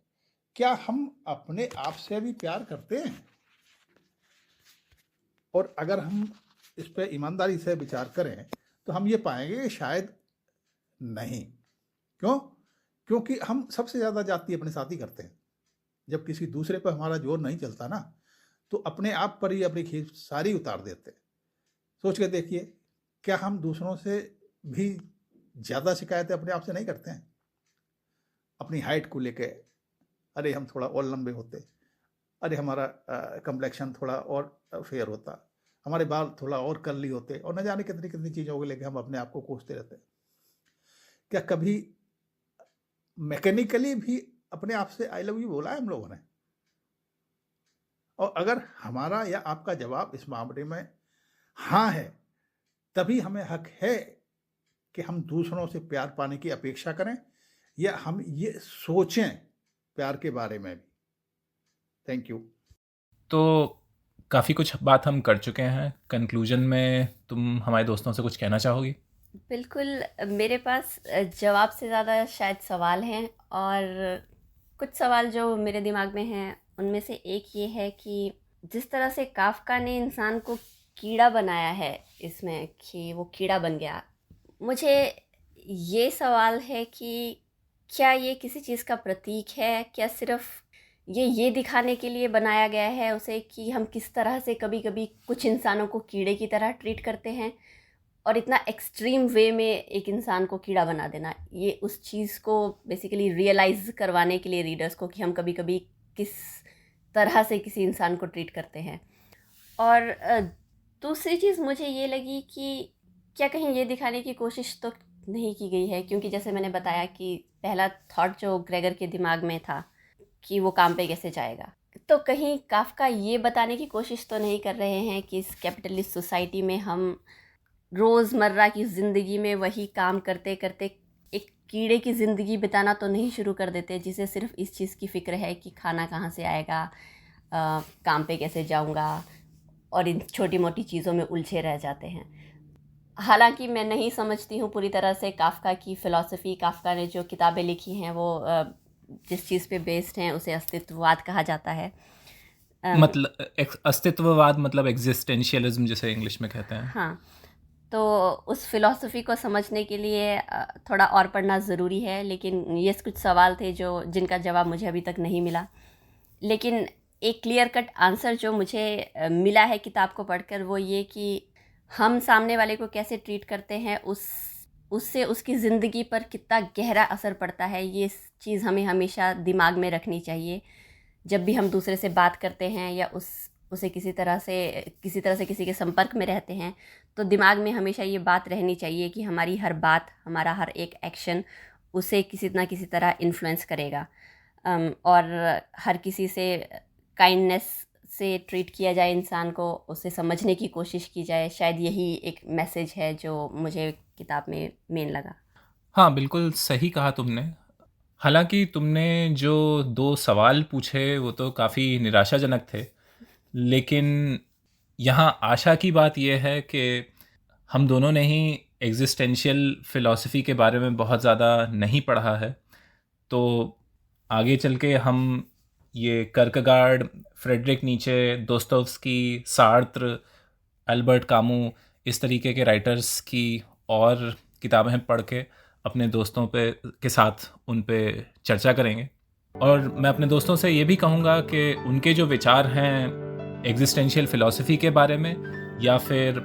क्या हम अपने आप से भी प्यार करते हैं? और अगर हम इस पर ईमानदारी से विचार करें तो हम ये पाएंगे कि शायद नहीं। क्यों? क्योंकि हम सबसे ज़्यादा जाति अपने साथ ही करते हैं। जब किसी दूसरे पर हमारा जोर नहीं चलता ना, तो अपने आप पर ही अपनी खींच सारी उतार देते हैं। सोच के देखिए, क्या हम दूसरों से भी ज़्यादा शिकायतें अपने आप से नहीं करते हैं? अपनी हाइट को लेके, अरे हम थोड़ा और लंबे होते, अरे हमारा कम्प्लेक्शन थोड़ा और फेयर होता, हमारे बाल थोड़ा और कर्ली होते, और न जाने कितनी कितनी चीज़ों को लेकर हम अपने आप को कोसते रहते हैं। क्या कभी मैकेनिकली भी अपने आप से आई लव यू बोला है हम लोगों ने? और अगर हमारा या आपका जवाब इस मामले में हाँ है, तभी हमें हक है कि हम दूसरों से प्यार पाने की अपेक्षा करें, या हम ये सोचें प्यार के बारे में भी। Thank you. तो काफ़ी कुछ बात हम कर चुके हैं। कंक्लूजन में तुम हमारे दोस्तों से कुछ कहना चाहोगी? बिल्कुल, मेरे पास जवाब से ज़्यादा शायद सवाल हैं, और कुछ सवाल जो मेरे दिमाग में हैं उनमें से एक ये है कि जिस तरह से काफका ने इंसान को कीड़ा बनाया है इसमें कि वो कीड़ा बन गया, मुझे ये सवाल है कि क्या ये किसी चीज़ का प्रतीक है, क्या सिर्फ ये दिखाने के लिए बनाया गया है उसे कि हम किस तरह से कभी कभी कुछ इंसानों को कीड़े की तरह ट्रीट करते हैं, और इतना एक्सट्रीम वे में एक इंसान को कीड़ा बना देना, ये उस चीज़ को बेसिकली रियलाइज़ करवाने के लिए रीडर्स को कि हम कभी कभी किस तरह से किसी इंसान को ट्रीट करते हैं। और दूसरी चीज़ मुझे ये लगी कि क्या कहीं ये दिखाने की कोशिश तो नहीं की गई है, क्योंकि जैसे मैंने बताया कि पहला थॉट जो ग्रेगर के दिमाग में था कि वो काम पे कैसे जाएगा, तो कहीं काफका ये बताने की कोशिश तो नहीं कर रहे हैं कि इस कैपिटलिस्ट सोसाइटी में हम रोज़मर्रा की ज़िंदगी में वही काम करते करते एक कीड़े की ज़िंदगी बिताना तो नहीं शुरू कर देते, जिसे सिर्फ इस चीज़ की फ़िक्र है कि खाना कहाँ से आएगा, काम पे कैसे जाऊँगा, और इन छोटी मोटी चीज़ों में उलझे रह जाते हैं। हालांकि मैं नहीं समझती हूँ पूरी तरह से काफका की फ़िलॉसफ़ी। काफका ने जो किताबें लिखी हैं वो जिस चीज़ पे बेस्ड हैं उसे अस्तित्ववाद कहा जाता है। मतलब अस्तित्ववाद मतलब एग्जिस्टेंशियलिज्म जिसे इंग्लिश में कहते हैं। हाँ, तो उस फ़िलॉसफ़ी को समझने के लिए थोड़ा और पढ़ना ज़रूरी है, लेकिन ये कुछ सवाल थे जिनका जवाब मुझे अभी तक नहीं मिला। लेकिन एक क्लियर कट आंसर जो मुझे मिला है किताब को पढ़कर वो ये कि हम सामने वाले को कैसे ट्रीट करते हैं उससे उसकी ज़िंदगी पर कितना गहरा असर पड़ता है, ये चीज़ हमें हमेशा दिमाग में रखनी चाहिए। जब भी हम दूसरे से बात करते हैं या उसे किसी तरह से किसी के संपर्क में रहते हैं, तो दिमाग में हमेशा ये बात रहनी चाहिए कि हमारी हर बात, हमारा हर एक एक्शन उसे किसी ना किसी तरह इन्फ्लुएंस करेगा। और हर किसी से काइंडनेस से ट्रीट किया जाए इंसान को, उसे समझने की कोशिश की जाए। शायद यही एक मैसेज है जो मुझे किताब में मेन लगा। हाँ, बिल्कुल सही कहा तुमने। हालांकि तुमने जो 2 सवाल पूछे वो तो काफ़ी निराशाजनक थे, लेकिन यहाँ आशा की बात यह है कि हम दोनों ने ही एग्जिस्टेंशियल फ़िलॉसफ़ी के बारे में बहुत ज़्यादा नहीं पढ़ा है, तो आगे चल के हम ये कर्कगार्ड, फ्रेडरिक नीचे, दोस्तोव्स्की, सार्त्र, अल्बर्ट कामू, इस तरीके के राइटर्स की और किताबें पढ़ के अपने दोस्तों के साथ उन पे चर्चा करेंगे। और मैं अपने दोस्तों से ये भी कहूँगा कि उनके जो विचार हैं एग्जिस्टेंशियल फ़िलॉसफ़ी के बारे में या फिर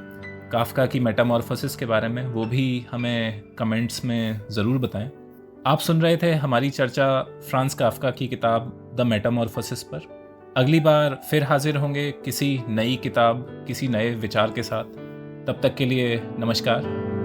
काफका की मेटामॉर्फोसिस के बारे में, वो भी हमें कमेंट्स में ज़रूर बताएं। आप सुन रहे थे हमारी चर्चा फ्रांज काफका की किताब द मेटामॉर्फोसिस पर। अगली बार फिर हाजिर होंगे किसी नई किताब, किसी नए विचार के साथ। तब तक के लिए नमस्कार।